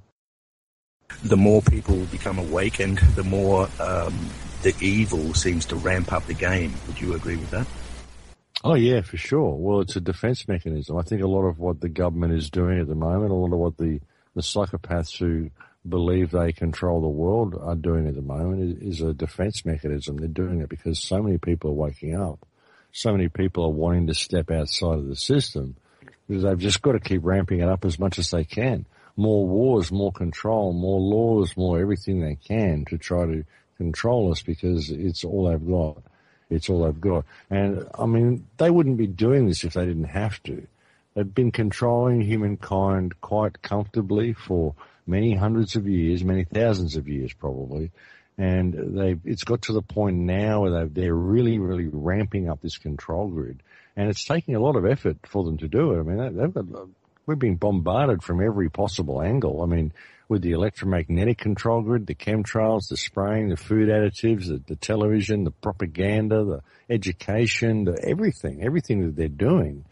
The more people become awakened, the more the evil seems to ramp up the game. Would you agree with that? Oh, yeah, for sure. Well, it's a defense mechanism. I think a lot of what the government is doing at the moment, a lot of what the psychopaths who believe they control the world are doing at the moment is a defense mechanism. They're doing it because so many people are waking up. So many people are wanting to step outside of the system because they've just got to keep ramping it up as much as they can. More wars, more control, more laws, more everything they can to try to control us because it's all they've got. It's all they've got. And, I mean, they wouldn't be doing this if they didn't have to. They've been controlling humankind quite comfortably for many hundreds of years, many thousands of years probably. And it's got to the point now where they're really, really ramping up this control grid. And it's taking a lot of effort for them to do it. I mean, we've been bombarded from every possible angle. I mean, with the electromagnetic control grid, the chemtrails, the spraying, the food additives, the television, the propaganda, the education, everything that they're doing.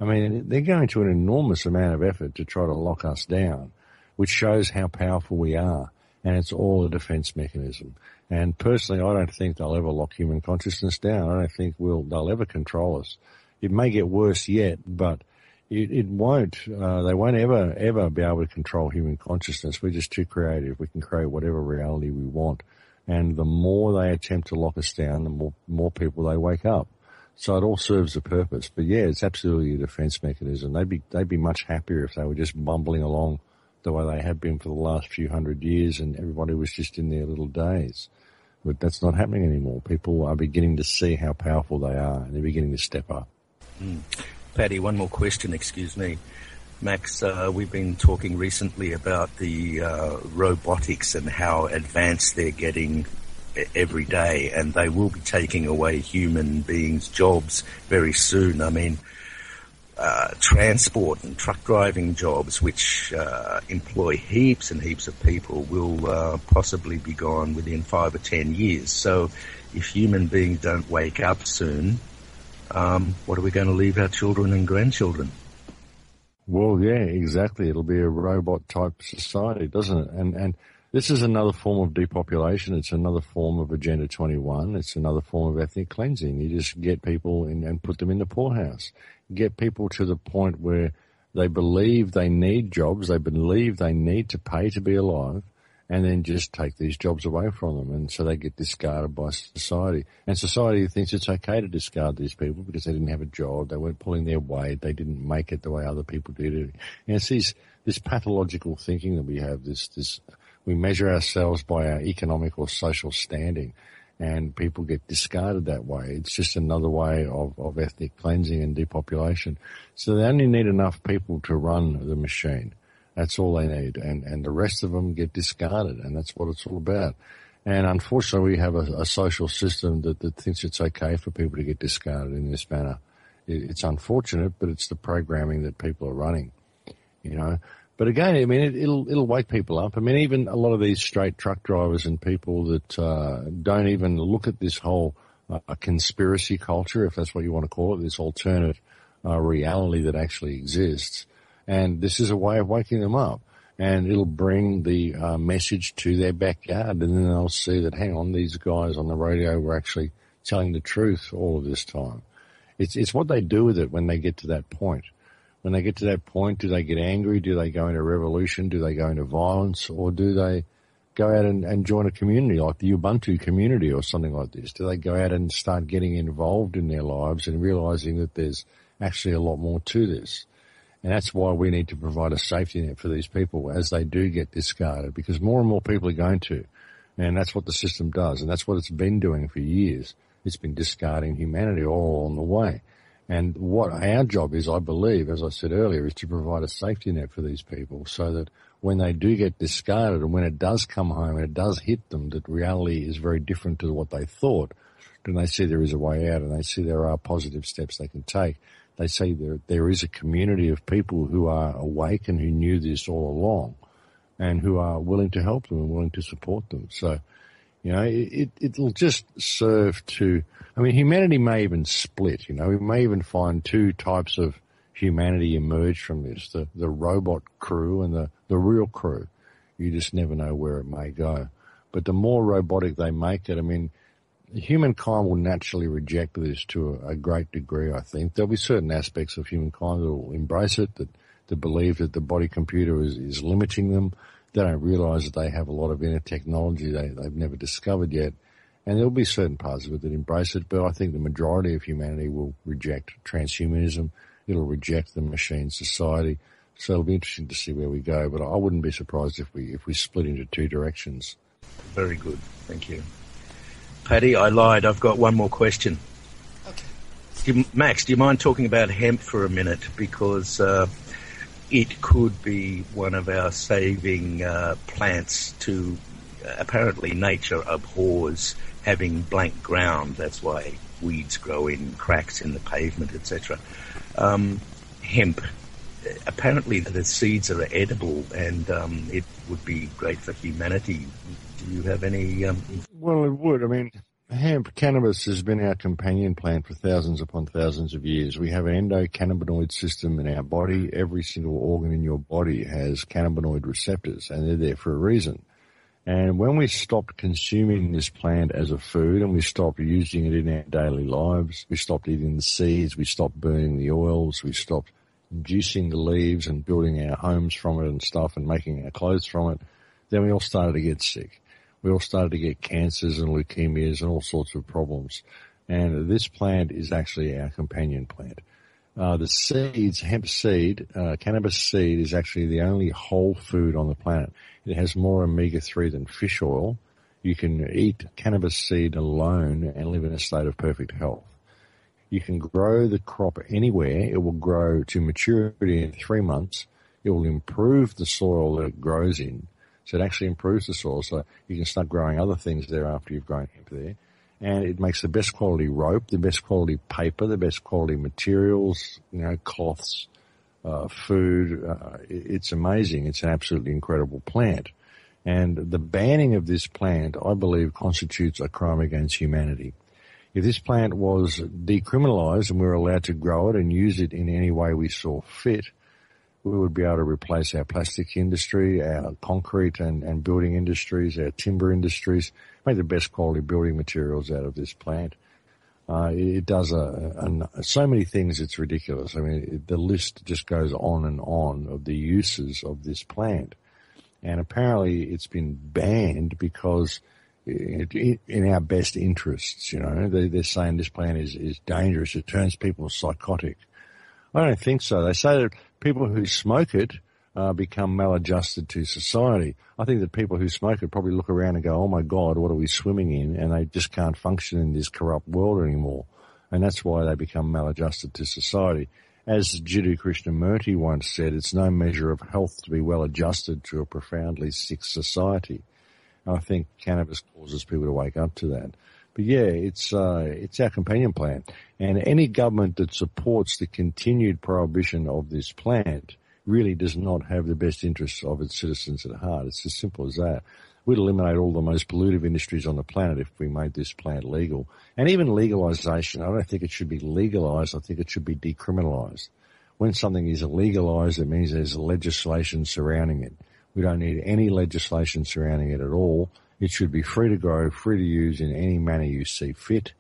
I mean, they're going to an enormous amount of effort to try to lock us down, which shows how powerful we are. And it's all a defense mechanism. And personally, I don't think they'll ever lock human consciousness down. I don't think they'll ever control us. It may get worse yet, but it won't. They won't ever be able to control human consciousness. We're just too creative. We can create whatever reality we want. And the more they attempt to lock us down, the more people they wake up. So it all serves a purpose. But yeah, it's absolutely a defense mechanism. They'd be much happier if they were just bumbling along the way they have been for the last few hundred years and everybody was just in their little days. But that's not happening anymore. People are beginning to see how powerful they are and they're beginning to step up. Paddy, one more question, excuse me. Max, we've been talking recently about the robotics and how advanced they're getting every day, and they will be taking away human beings' jobs very soon. I mean, transport and truck driving jobs, which employ heaps and heaps of people, will possibly be gone within 5 or 10 years. So if human beings don't wake up soon, what are we going to leave our children and grandchildren? Well, yeah, exactly. It'll be a robot-type society, doesn't it? And this is another form of depopulation. It's another form of Agenda 21. It's another form of ethnic cleansing. You just get people and put them in the poorhouse. Get people to the point where they believe they need jobs, they believe they need to pay to be alive, and then just take these jobs away from them. And so they get discarded by society. And society thinks it's okay to discard these people because they didn't have a job, they weren't pulling their weight, they didn't make it the way other people did it. And it's this pathological thinking that we have, we measure ourselves by our economic or social standing, and people get discarded that way. It's just another way of ethnic cleansing and depopulation. So they only need enough people to run the machine. That's all they need. And the rest of them get discarded, and that's what it's all about. And unfortunately, we have a social system that thinks it's okay for people to get discarded in this manner. It's unfortunate, but it's the programming that people are running, you know. But again, I mean, it'll wake people up. I mean, even a lot of these straight truck drivers and people that don't even look at this whole conspiracy culture, if that's what you want to call it, this alternate reality that actually exists. And this is a way of waking them up. And it'll bring the message to their backyard, and then they'll see that, hang on, these guys on the radio were actually telling the truth all of this time. It's what they do with it when they get to that point. When they get to that point, do they get angry? Do they go into revolution? Do they go into violence? Or do they go out and join a community like the Ubuntu community or something like this? Do they go out and start getting involved in their lives and realizing that there's actually a lot more to this? And that's why we need to provide a safety net for these people as they do get discarded, because more and more people are going to. And that's what the system does. And that's what it's been doing for years. It's been discarding humanity all along the way. And what our job is, I believe, as I said earlier, is to provide a safety net for these people so that when they do get discarded and when it does come home and it does hit them, that reality is very different to what they thought, then they see there is a way out and they see there are positive steps they can take. They see there is a community of people who are awake and who knew this all along and who are willing to help them and willing to support them. So, you know, it'll just serve to, I mean, humanity may even split, you know, we may even find two types of humanity emerge from this, the robot crew and the real crew. You just never know where it may go. But the more robotic they make it, I mean, humankind will naturally reject this to a great degree, I think. There'll be certain aspects of humankind that will embrace it, that believe that the body computer is limiting them. They don't realize that they have a lot of inner technology they've never discovered yet. And there'll be certain parts of it that embrace it, but I think the majority of humanity will reject transhumanism. It'll reject the machine society. So it'll be interesting to see where we go, but I wouldn't be surprised if we split into two directions. Very good. Thank you. Paddy, I lied. I've got one more question. Okay. Max, do you mind talking about hemp for a minute? Because it could be one of our saving plants to, apparently nature abhors having blank ground. That's why weeds grow in cracks in the pavement, etc. Hemp, apparently the seeds are edible and it would be great for humanity. Do you have any... Well, it would. I mean, hemp, cannabis has been our companion plant for thousands upon thousands of years. We have an endocannabinoid system in our body. Every single organ in your body has cannabinoid receptors, and they're there for a reason. And when we stopped consuming this plant as a food and we stopped using it in our daily lives, we stopped eating the seeds, we stopped burning the oils, we stopped juicing the leaves and building our homes from it and stuff and making our clothes from it, then we all started to get sick. We all started to get cancers and leukemias and all sorts of problems. And this plant is actually our companion plant. The seeds, hemp seed, cannabis seed is actually the only whole food on the planet. It has more omega-3 than fish oil. You can eat cannabis seed alone and live in a state of perfect health. You can grow the crop anywhere. It will grow to maturity in 3 months. It will improve the soil that it grows in. So it actually improves the soil, so you can start growing other things there after you've grown hemp there. And it makes the best quality rope, the best quality paper, the best quality materials, you know, cloths, food. It's amazing. It's an absolutely incredible plant. And the banning of this plant, I believe, constitutes a crime against humanity. If this plant was decriminalized and we were allowed to grow it and use it in any way we saw fit, we would be able to replace our plastic industry, our concrete and building industries, our timber industries, make the best quality building materials out of this plant. It does so many things, it's ridiculous. I mean, the list just goes on and on of the uses of this plant. And apparently it's been banned because in our best interests, you know, they're saying this plant is dangerous. It turns people psychotic. I don't think so. They say that people who smoke it become maladjusted to society. I think that people who smoke it probably look around and go, oh my God, what are we swimming in? And they just can't function in this corrupt world anymore. And that's why they become maladjusted to society. As Jiddu Krishnamurti once said, it's no measure of health to be well adjusted to a profoundly sick society. And I think cannabis causes people to wake up to that. But yeah, it's our companion plant. And any government that supports the continued prohibition of this plant really does not have the best interests of its citizens at heart. It's as simple as that. We'd eliminate all the most pollutive industries on the planet if we made this plant legal. And even legalization, I don't think it should be legalized. I think it should be decriminalized. When something is legalized, it means there's legislation surrounding it. We don't need any legislation surrounding it at all. It should be free to grow, free to use in any manner you see fit.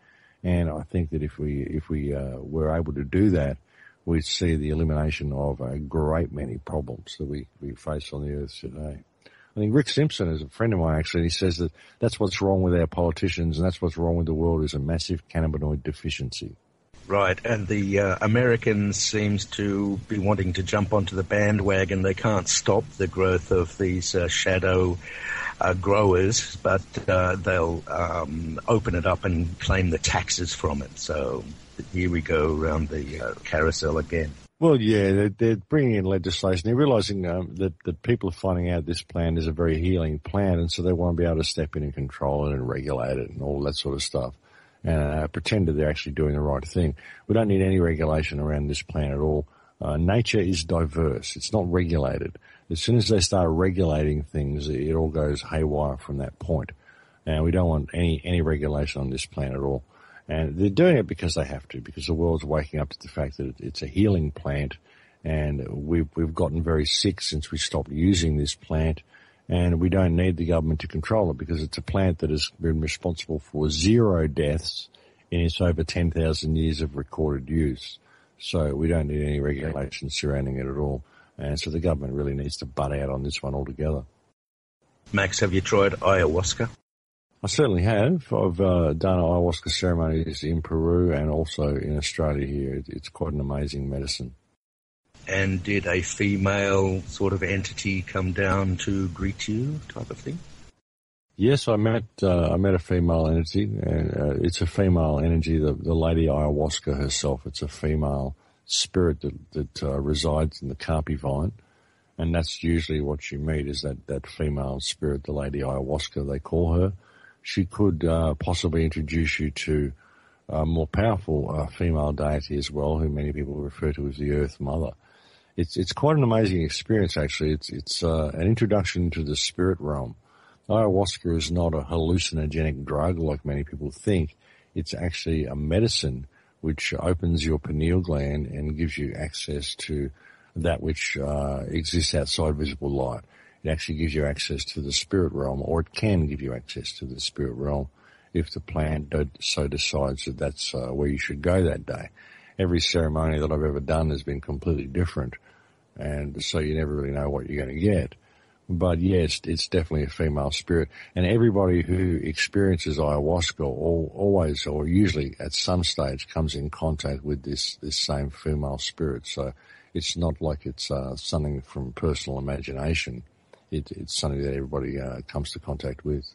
And I think that if we were able to do that, we'd see the elimination of a great many problems that we face on the earth today. I think Rick Simpson is a friend of mine, actually, and he says that that's what's wrong with our politicians and that's what's wrong with the world is a massive cannabinoid deficiency. Right, and the Americans seems to be wanting to jump onto the bandwagon. They can't stop the growth of these shadow growers, but they'll open it up and claim the taxes from it. So here we go around the carousel again. Well, yeah, they're bringing in legislation. They're realizing that people are finding out this plant is a very healing plant, and so they want to be able to step in and control it and regulate it and all that sort of stuff. And pretend that they're actually doing the right thing. We don't need any regulation around this plant at all. Nature is diverse. It's not regulated. As soon as they start regulating things, it all goes haywire from that point. And we don't want any regulation on this plant at all. And they're doing it because they have to, because the world's waking up to the fact that it's a healing plant, and we've gotten very sick since we stopped using this plant, and we don't need the government to control it because it's a plant that has been responsible for 0 deaths in its over 10,000 years of recorded use. So we don't need any regulations surrounding it at all. And so the government really needs to butt out on this one altogether. Max, have you tried ayahuasca? I certainly have. I've done ayahuasca ceremonies in Peru and also in Australia here. It's quite an amazing medicine. And did a female sort of entity come down to greet you, type of thing? Yes, I met a female entity, and it's a female energy. The lady ayahuasca herself, it's a female spirit that resides in the Kapi vine, and that's usually what you meet is that female spirit, the lady ayahuasca, they call her. She could possibly introduce you to a more powerful female deity as well, who many people refer to as the Earth Mother. It's quite an amazing experience, actually. It's an introduction to the spirit realm. Ayahuasca is not a hallucinogenic drug like many people think. It's actually a medicine which opens your pineal gland and gives you access to that which exists outside visible light. It actually gives you access to the spirit realm, or it can give you access to the spirit realm if the plant so decides that that's where you should go that day. Every ceremony that I've ever done has been completely different, and so you never really know what you're going to get. But yes, it's definitely a female spirit, and everybody who experiences ayahuasca always or usually at some stage comes in contact with this same female spirit. So it's not like it's something from personal imagination. It's something that everybody comes to contact with.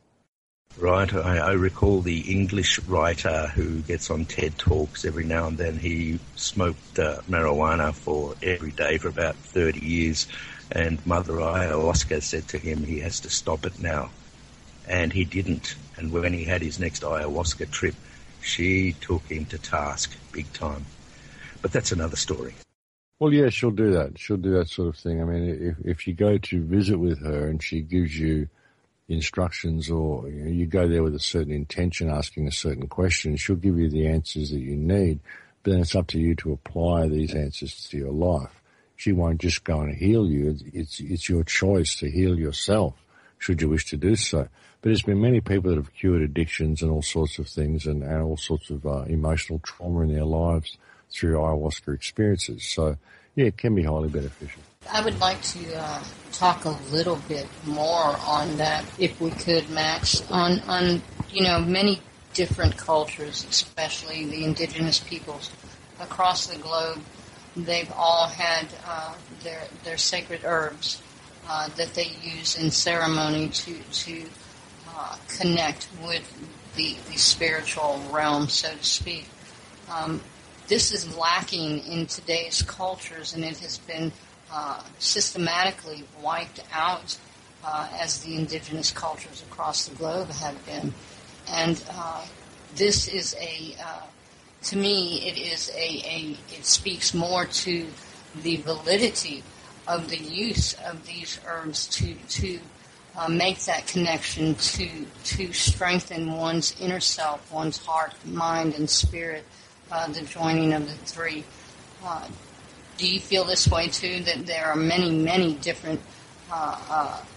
Right. I recall the English writer who gets on TED Talks every now and then. He smoked marijuana for every day for about 30 years, and Mother Ayahuasca said to him he has to stop it now. And he didn't. And when he had his next ayahuasca trip, she took him to task big time. But that's another story. Well, yeah, she'll do that. She'll do that sort of thing. I mean, if you go to visit with her and she gives you instructions, or you go there with a certain intention, asking a certain question, she'll give you the answers that you need, but then it's up to you to apply these answers to your life. She won't just go and heal you. It's your choice to heal yourself, should you wish to do so. But there's been many people that have cured addictions and all sorts of things and all sorts of emotional trauma in their lives through ayahuasca experiences. So, yeah, it can be highly beneficial. I would like to talk a little bit more on that, if we could, Max, on many different cultures, especially the indigenous peoples across the globe. They've all had their sacred herbs that they use in ceremony to connect with the spiritual realm, so to speak. This is lacking in today's cultures, and it has been systematically wiped out as the indigenous cultures across the globe have been. And this is to me, it speaks more to the validity of the use of these herbs to make that connection, to strengthen one's inner self, one's heart, mind, and spirit, the joining of the three. Do you feel this way too, that there are many, many different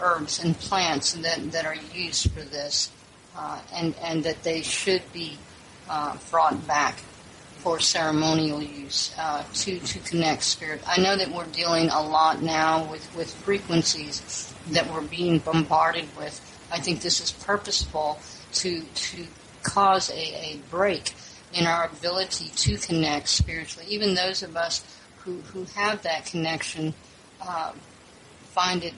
herbs and plants that are used for this, and that they should be brought back for ceremonial use to connect spirit. I know that we're dealing a lot now with frequencies that we're being bombarded with. I think this is purposeful to cause a break in our ability to connect spiritually. Even those of us who have that connection find it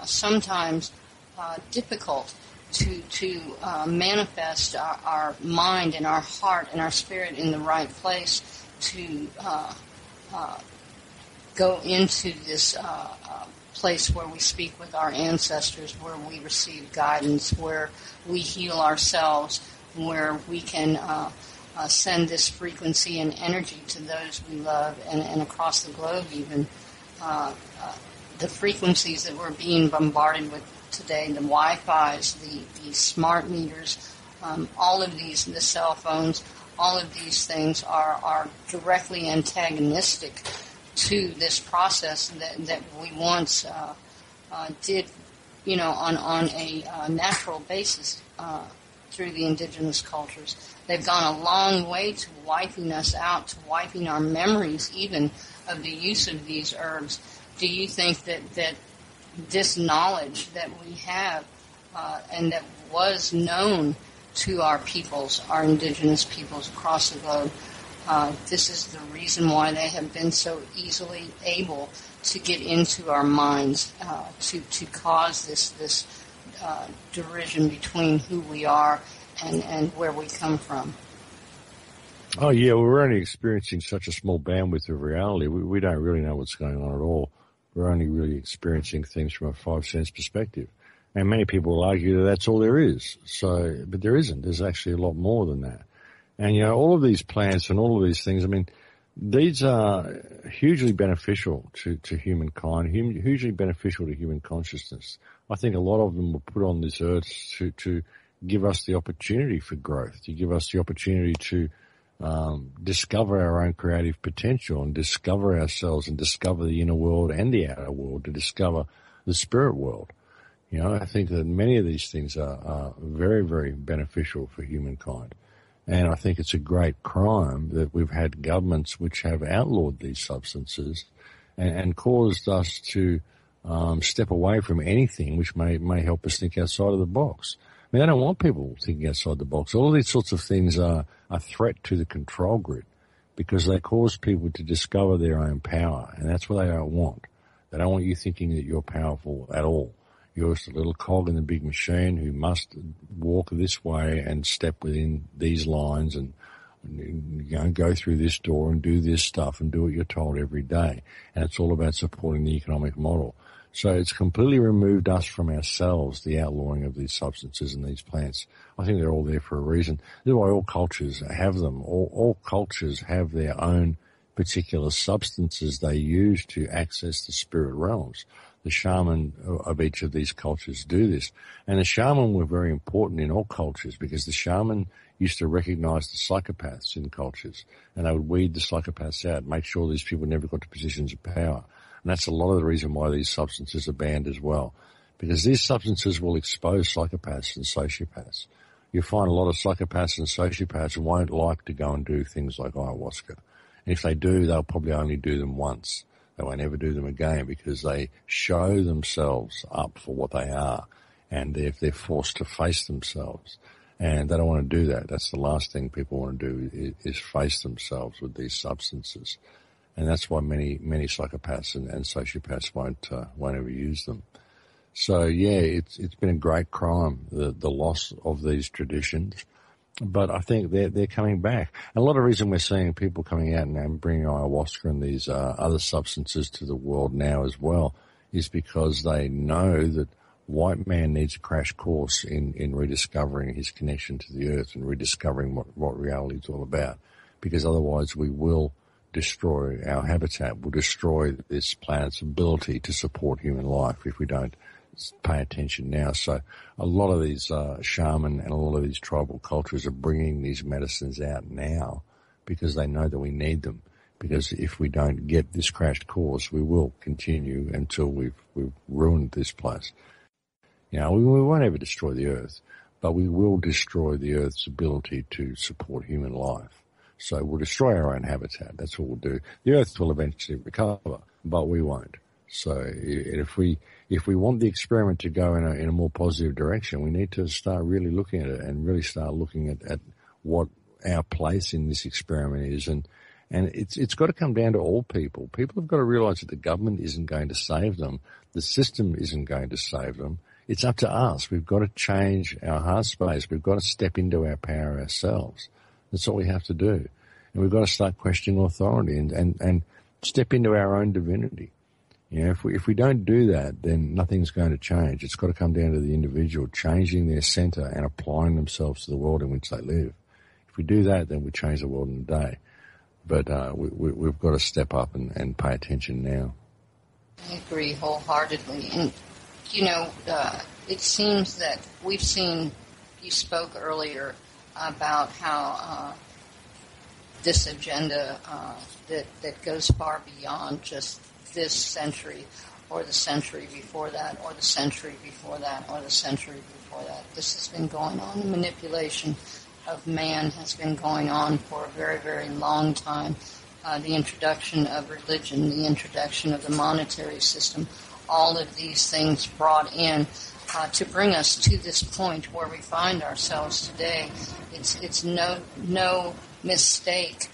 sometimes difficult to manifest our mind and our heart and our spirit in the right place to go into this place where we speak with our ancestors, where we receive guidance, where we heal ourselves, where we can send this frequency and energy to those we love and across the globe even. The frequencies that we're being bombarded with today, the Wi-Fi's, the smart meters, all of these, the cell phones, all of these things are directly antagonistic to this process that we once did, on a natural basis through the indigenous cultures. They've gone a long way to wiping us out, to wiping our memories even of the use of these herbs. Do you think that this knowledge that we have and that was known to our peoples, our indigenous peoples across the globe, this is the reason why they have been so easily able to get into our minds, to cause this derision between who we are and where we come from? Oh, yeah, we're only experiencing such a small bandwidth of reality. We don't really know what's going on at all. We're only really experiencing things from a 5 sense perspective. And many people will argue that that's all there is. But there isn't. There's actually a lot more than that. And, all of these plants and all of these things, these are hugely beneficial to humankind, hugely beneficial to human consciousness. I think a lot of them were put on this earth to give us the opportunity for growth, to give us the opportunity to discover our own creative potential and discover ourselves and discover the inner world and the outer world, to discover the spirit world. I think that many of these things are very, very beneficial for humankind. And I think it's a great crime that we've had governments which have outlawed these substances and caused us to step away from anything which may help us think outside of the box. They don't want people thinking outside the box. All of these sorts of things are a threat to the control grid because they cause people to discover their own power, and that's what they don't want. They don't want you thinking that you're powerful at all. You're just a little cog in the big machine who must walk this way and step within these lines and go through this door and do this stuff and do what you're told every day. And it's all about supporting the economic model. So it's completely removed us from ourselves, the outlawing of these substances and these plants. I think they're all there for a reason. That's why all cultures have them. All cultures have their own particular substances they use to access the spirit realms. The shaman of each of these cultures do this. And the shaman were very important in all cultures because the shaman used to recognize the psychopaths in cultures, and they would weed the psychopaths out, make sure these people never got to positions of power. And that's a lot of the reason why these substances are banned as well, because these substances will expose psychopaths and sociopaths. You'll find a lot of psychopaths and sociopaths won't like to go and do things like ayahuasca. And if they do, they'll probably only do them once. They won't ever do them again because they show themselves up for what they are, and if they're forced to face themselves. And they don't want to do that. That's the last thing people want to do is face themselves with these substances. And that's why many psychopaths and sociopaths won't ever use them. So yeah, it's been a great crime, the loss of these traditions. But I think they're coming back. And a lot of reason we're seeing people coming out and bringing ayahuasca and these other substances to the world now as well is because they know that white man needs a crash course in rediscovering his connection to the earth and rediscovering what reality is all about. Because otherwise we will destroy our habitat, will destroy this planet's ability to support human life if we don't pay attention now. So a lot of these shaman and a lot of these tribal cultures are bringing these medicines out now because they know that we need them. Because if we don't get this crashed course, we will continue until we've ruined this place. We won't ever destroy the earth. but we will destroy the Earth's ability to support human life. So we'll destroy our own habitat. That's what we'll do. The Earth will eventually recover, but we won't. So if we want the experiment to go in a more positive direction, we need to start really looking at it and really start looking at what our place in this experiment is. And it's got to come down to all people. People have got to realize that the government isn't going to save them. The system isn't going to save them. It's up to us. We've got to change our heart space. We've got to step into our power ourselves. That's what we have to do. And we've got to start questioning authority and step into our own divinity. You know, if we don't do that, then nothing's going to change. It's got to come down to the individual changing their center and applying themselves to the world in which they live. If we do that, then we change the world in a day. But we've got to step up and pay attention now. I agree wholeheartedly. And, you know, it seems that we've seen, you spoke earlier about how this agenda that goes far beyond just this century or the century before that or the century before that or the century before that. This has been going on. The manipulation of man has been going on for a very, very long time. The introduction of religion, the introduction of the monetary system, all of these things brought in to bring us to this point where we find ourselves today. It's no mistake.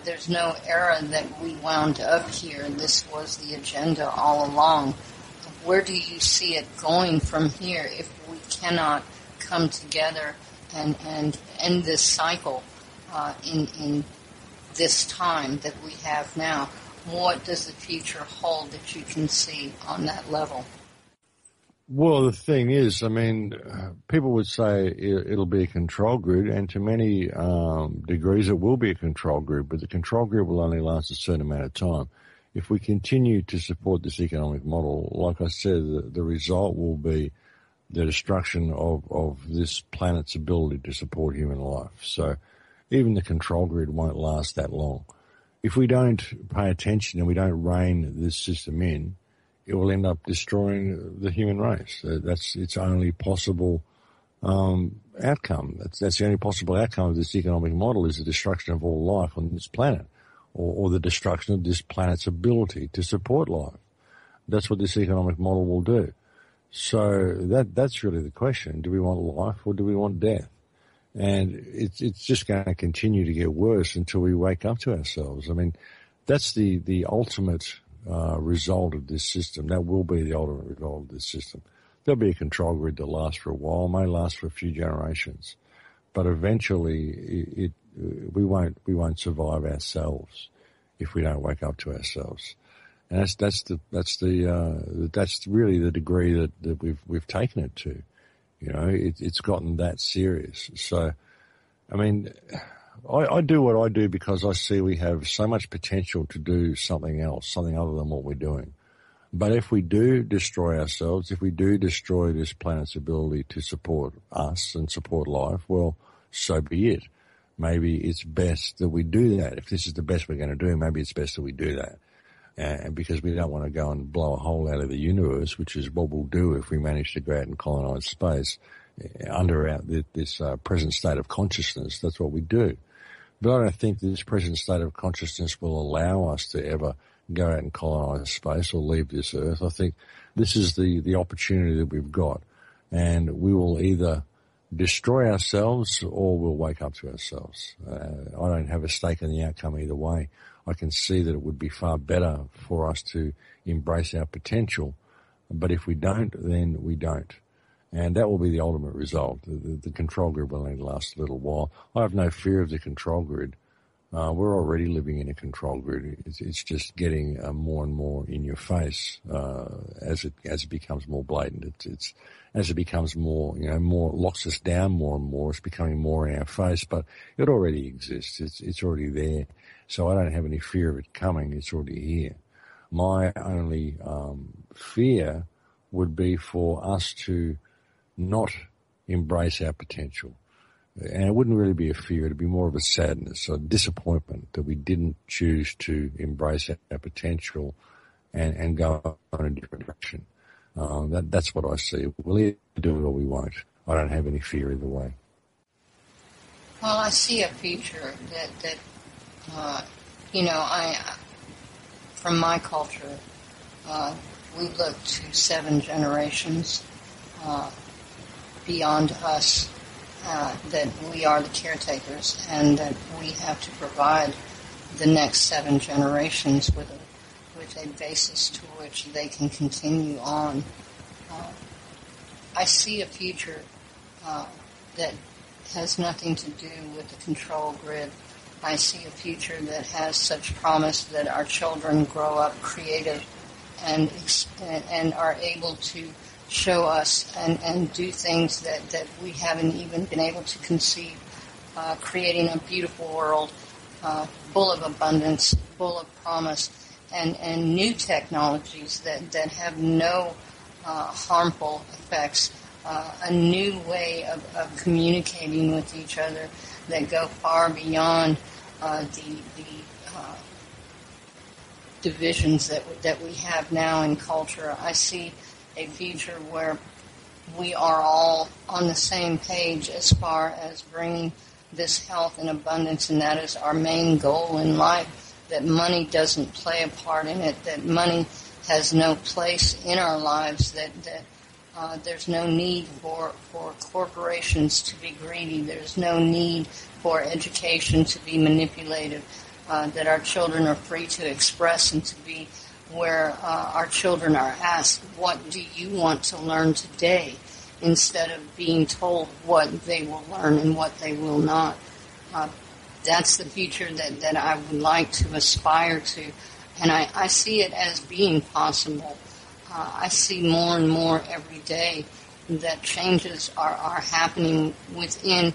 There's no error that we wound up here. This was the agenda all along. Where do you see it going from here if we cannot come together and end this cycle in this time that we have now? What does the future hold that you can see on that level? Well, the thing is, I mean, people would say it'll be a control grid, and to many degrees it will be a control grid, but the control grid will only last a certain amount of time. If we continue to support this economic model, like I said, the result will be the destruction of this planet's ability to support human life. So even the control grid won't last that long. If we don't pay attention and we don't rein this system in, it will end up destroying the human race. That's its only possible outcome. That's the only possible outcome of this economic model, is the destruction of all life on this planet, or the destruction of this planet's ability to support life. That's what this economic model will do. So that's really the question. Do we want life or do we want death? And it's just going to continue to get worse until we wake up to ourselves. I mean, that's the ultimate result of this system. That will be the ultimate result of this system. There'll be a control grid that lasts for a while, may last for a few generations, but eventually we won't survive ourselves if we don't wake up to ourselves. And that's really the degree that we've taken it to. You know, it's gotten that serious. So, I mean, I do what I do because I see we have so much potential to do something else, something other than what we're doing. But if we do destroy ourselves, if we do destroy this planet's ability to support us and support life, well, so be it. Maybe it's best that we do that. If this is the best we're going to do, maybe it's best that we do that. And because we don't want to go and blow a hole out of the universe, which is what we'll do if we manage to go out and colonize space under this present state of consciousness. That's what we do. But I don't think this present state of consciousness will allow us to ever go out and colonize space or leave this Earth. I think this is the opportunity that we've got, and we will either destroy ourselves or we'll wake up to ourselves. I don't have a stake in the outcome either way. I can see that it would be far better for us to embrace our potential, but if we don't, then we don't. And that will be the ultimate result. The control grid will only last a little while. I have no fear of the control grid. We're already living in a control grid. It's just getting more and more in your face as it becomes more blatant. It's as it becomes more, more locks us down more and more. It's becoming more in our face, but it already exists. It's already there. So I don't have any fear of it coming. It's already here. My only fear would be for us to not embrace our potential. And it wouldn't really be a fear. It'd be more of a sadness, a disappointment that we didn't choose to embrace our potential and go in a different direction. That's what I see. We'll either do it or we won't. I don't have any fear either way. Well, I see a future that from my culture, we look to 7 generations beyond us, that we are the caretakers, and that we have to provide the next 7 generations with a basis to which they can continue on. I see a future that has nothing to do with the control grid. I see a future that has such promise that our children grow up creative and are able to show us and do things that we haven't even been able to conceive, creating a beautiful world full of abundance, full of promise, and new technologies that have no harmful effects, a new way of communicating with each other that go far beyond the divisions that we have now in culture. I see a future where we are all on the same page as far as bringing this health and abundance, and that is our main goal in life, that money doesn't play a part in it, that money has no place in our lives, that there's no need for corporations to be greedy, there's no need for education to be manipulative, that our children are free to express and to be where our children are asked, what do you want to learn today, instead of being told what they will learn and what they will not. That's the future that I would like to aspire to, and I see it as being possible. I see more and more every day that changes are happening within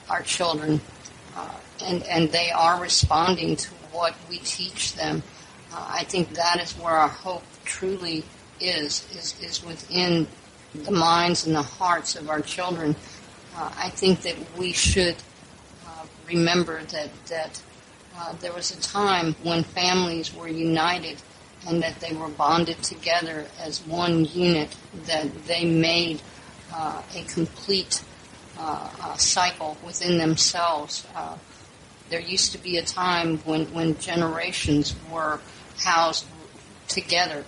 our children, and they are responding to what we teach them. I think that is where our hope truly is within the minds and the hearts of our children. I think that we should remember that there was a time when families were united and that they were bonded together as one unit, that they made a complete cycle within themselves. There used to be a time when generations were housed together,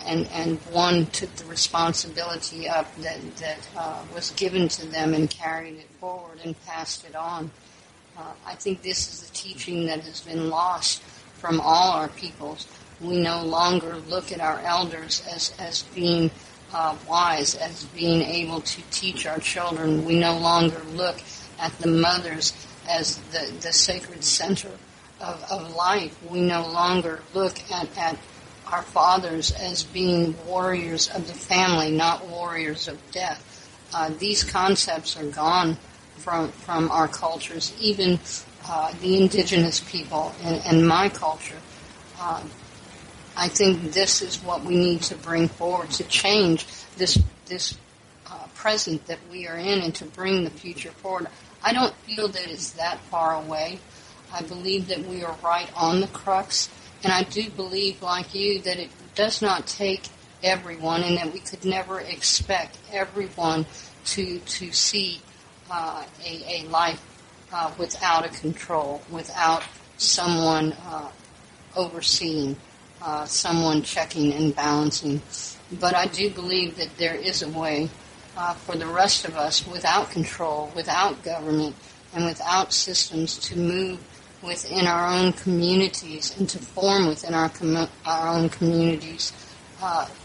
and one took the responsibility up that was given to them and carried it forward and passed it on. I think this is the teaching that has been lost from all our peoples. We no longer look at our elders as being wise, as being able to teach our children. We no longer look at the mothers as the sacred center of life. We no longer look at our fathers as being warriors of the family, not warriors of death. These concepts are gone from our cultures, even the indigenous people and my culture. I think this is what we need to bring forward to change this present that we are in and to bring the future forward. I don't feel that it's that far away. I believe that we are right on the crux, and I do believe, like you, that it does not take everyone, and that we could never expect everyone to see a life without a control, without someone overseeing, someone checking and balancing. But I do believe that there is a way for the rest of us, without control, without government, and without systems, to move within our own communities and to form within our own communities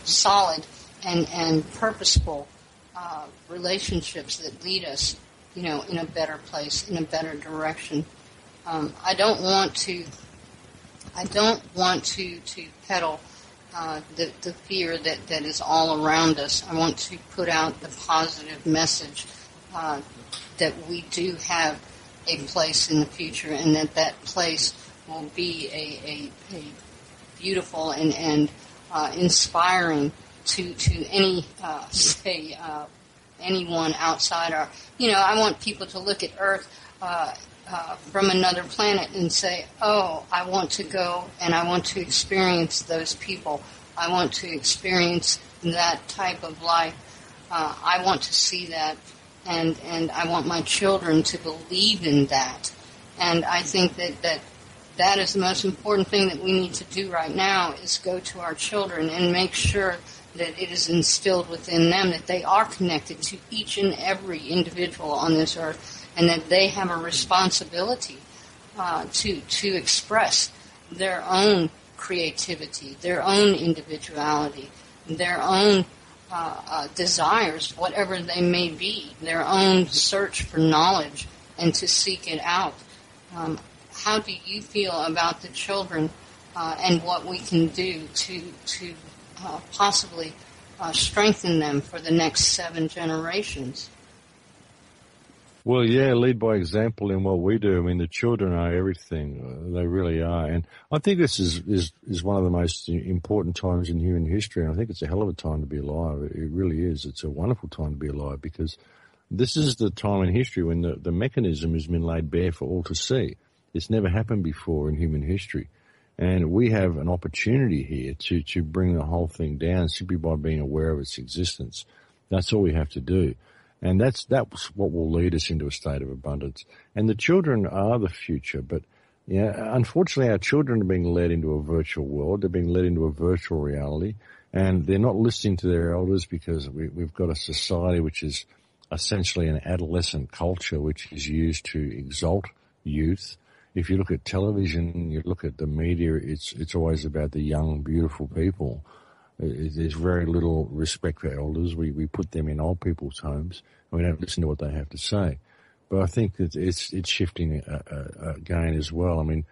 solid and purposeful relationships that lead us, in a better place, in a better direction. I don't want to peddle the fear that is all around us. I want to put out the positive message that we do have a place in the future, and that place will be a beautiful and inspiring to any anyone outside our. I want people to look at Earth from another planet and say, "Oh, I want to go and I want to experience those people. I want to experience that type of life." I want to see that, and I want my children to believe in that. And I think that is the most important thing that we need to do right now, is go to our children and make sure that it is instilled within them that they are connected to each and every individual on this earth, and that they have a responsibility to express their own creativity, their own individuality, their own desires, whatever they may be, their own search for knowledge, and to seek it out. How do you feel about the children and what we can do to possibly strengthen them for the next 7 generations? Well, yeah, lead by example in what we do. I mean, the children are everything. They really are. And I think this is one of the most important times in human history. And I think it's a hell of a time to be alive. It really is. It's a wonderful time to be alive, because this is the time in history when the mechanism has been laid bare for all to see. It's never happened before in human history. And we have an opportunity here to bring the whole thing down simply by being aware of its existence. That's all we have to do. And that's what will lead us into a state of abundance. And the children are the future, but unfortunately our children are being led into a virtual world. They're being led into a virtual reality, and they're not listening to their elders, because we've got a society which is essentially an adolescent culture which is used to exalt youth. If you look at television, you look at the media, it's always about the young, beautiful people. There's very little respect for elders. We put them in old people's homes, and we don't listen to what they have to say. But I think that it's shifting again as well. I mean,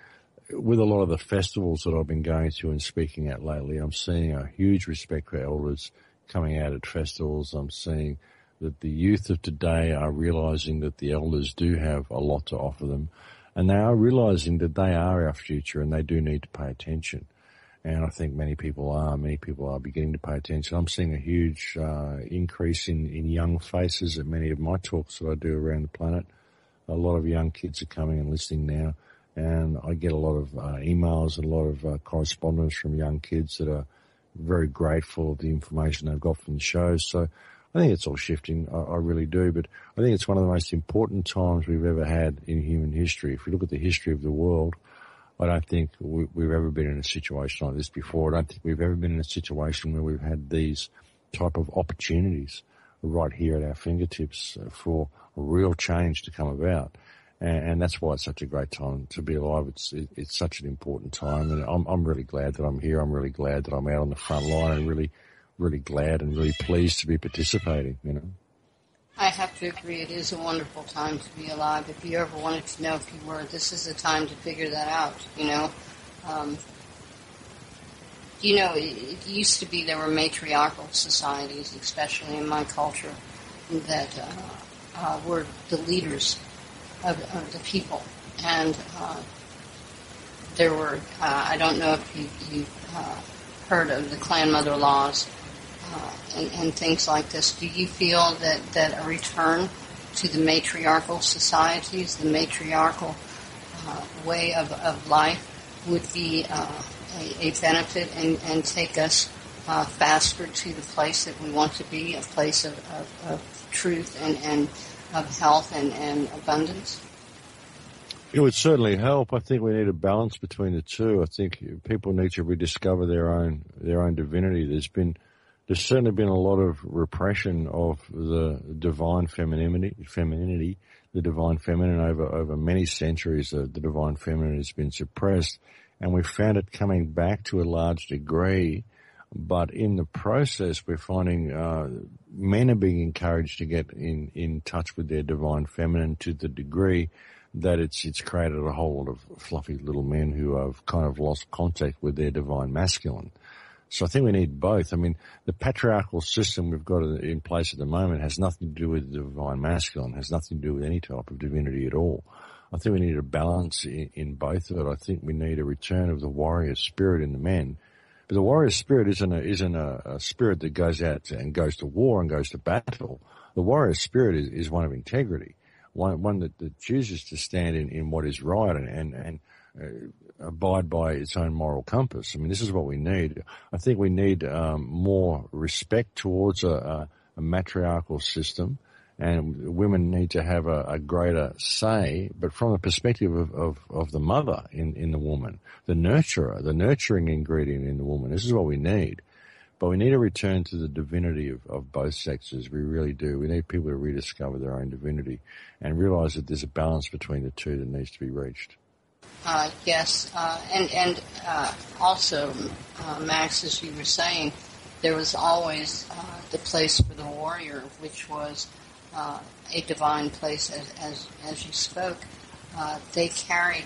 with a lot of the festivals that I've been going to and speaking at lately, I'm seeing a huge respect for elders coming out at festivals. I'm seeing that the youth of today are realizing that the elders do have a lot to offer them, and they are realizing that they are our future and they do need to pay attention. And I think many people are beginning to pay attention. I'm seeing a huge increase in young faces at many of my talks that I do around the planet. A lot of young kids are coming and listening now, and I get a lot of emails and a lot of correspondence from young kids that are very grateful of the information they've got from the shows. So I think it's all shifting. I really do. But I think it's one of the most important times we've ever had in human history. If you look at the history of the world, I don't think we've ever been in a situation like this before. I don't think we've ever been in a situation where we've had these type of opportunities right here at our fingertips for real change to come about. And that's why it's such a great time to be alive. It's such an important time, and I'm really glad that I'm here. I'm really glad that I'm out on the front line, and really, really glad and really pleased to be participating, you know. I have to agree. It is a wonderful time to be alive. If you ever wanted to know if you were, this is the time to figure that out, you know. It used to be there were matriarchal societies, especially in my culture, that were the leaders of the people. And there were, I don't know if you've heard of the clan mother laws, and things like this. Do you feel that a return to the matriarchal societies, the matriarchal way of life would be a benefit and take us faster to the place that we want to be, a place of truth and of health and abundance? It would certainly help. I think we need a balance between the two. I think people need to rediscover their own divinity. There's certainly been a lot of repression of the divine femininity, the divine feminine over many centuries. The divine feminine has been suppressed, and we've found it coming back to a large degree. But in the process, we're finding men are being encouraged to get in touch with their divine feminine to the degree that it's created a whole lot of fluffy little men who have kind of lost contact with their divine masculine. So I think we need both. I mean, the patriarchal system we've got in place at the moment has nothing to do with the divine masculine, has nothing to do with any type of divinity at all. I think we need a balance in both of it. I think we need a return of the warrior spirit in the men. But the warrior spirit isn't a spirit that goes out and goes to war and goes to battle. The warrior spirit is one of integrity, one that chooses to stand in what is right and abide by its own moral compass. I mean, this is what we need. I think we need more respect towards a matriarchal system, and women need to have a greater say, but from the perspective of the mother in the woman, the nurturer, the nurturing ingredient in the woman. This is what we need. But we need to return to the divinity of both sexes. We really do. We need people to rediscover their own divinity and realize that there's a balance between the two that needs to be reached. Yes, and also, Max, as you were saying, there was always the place for the warrior, which was a divine place, as you spoke. They carried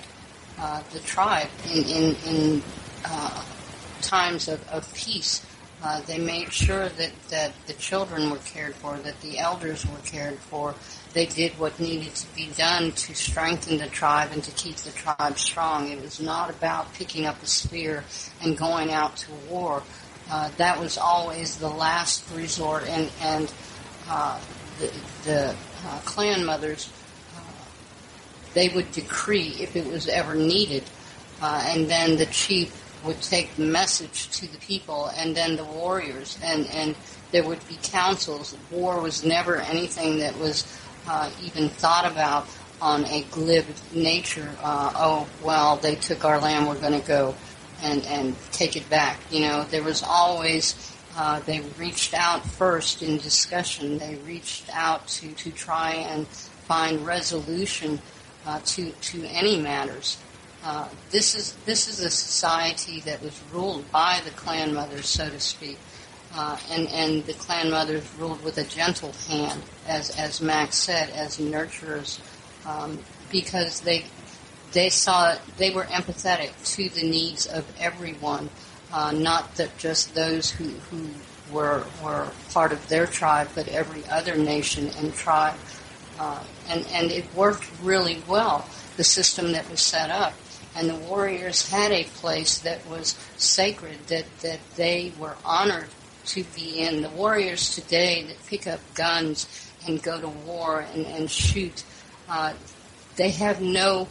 the tribe in times of peace. They made sure that the children were cared for, that the elders were cared for. They did what needed to be done to strengthen the tribe and to keep the tribe strong. It was not about picking up a spear and going out to war. That was always the last resort, and the clan mothers, they would decree if it was ever needed, and then the chief would take the message to the people, and then the warriors, and there would be councils. War was never anything that was even thought about on a glib nature. They took our land, we're going to go and take it back. There was always, they reached out first in discussion. They reached out to try and find resolution to any matters. This is a society that was ruled by the clan mothers, so to speak, and the clan mothers ruled with a gentle hand, as Max said, as nurturers, because they saw they were empathetic to the needs of everyone, not that just those who were part of their tribe, but every other nation and tribe, and it worked really well. The system that was set up. And the warriors had a place that was sacred, that they were honored to be in. The warriors today that pick up guns and go to war and shoot, they have no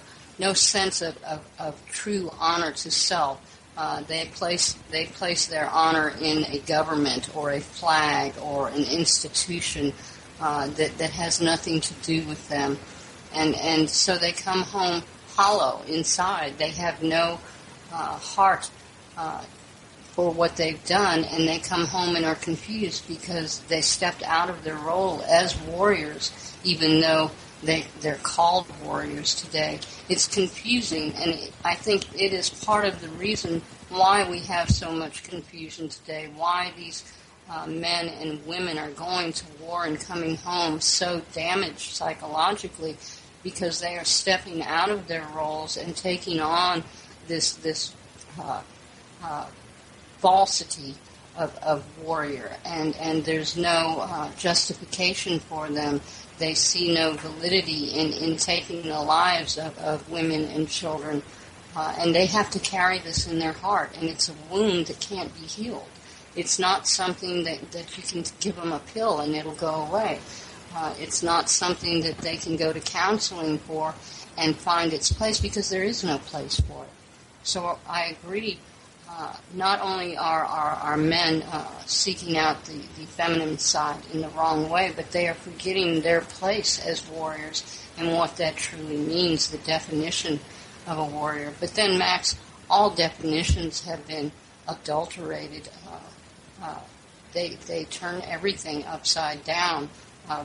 sense of true honor to self. They place their honor in a government or a flag or an institution that has nothing to do with them. And so they come home hollow inside. They have no heart for what they've done, and they come home and are confused because they stepped out of their role as warriors, even though they're called warriors today. It's confusing, and I think it is part of the reason why we have so much confusion today, why these men and women are going to war and coming home so damaged psychologically, because they are stepping out of their roles and taking on this falsity of warrior, and there's no justification for them. They see no validity in taking the lives of women and children, and they have to carry this in their heart, and it's a wound that can't be healed. It's not something that you can give them a pill and it'll go away. It's not something that they can go to counseling for and find its place, because there is no place for it. So I agree. Not only are our men seeking out the feminine side in the wrong way, but they are forgetting their place as warriors and what that truly means, the definition of a warrior. But then, Max, all definitions have been adulterated. They turn everything upside down.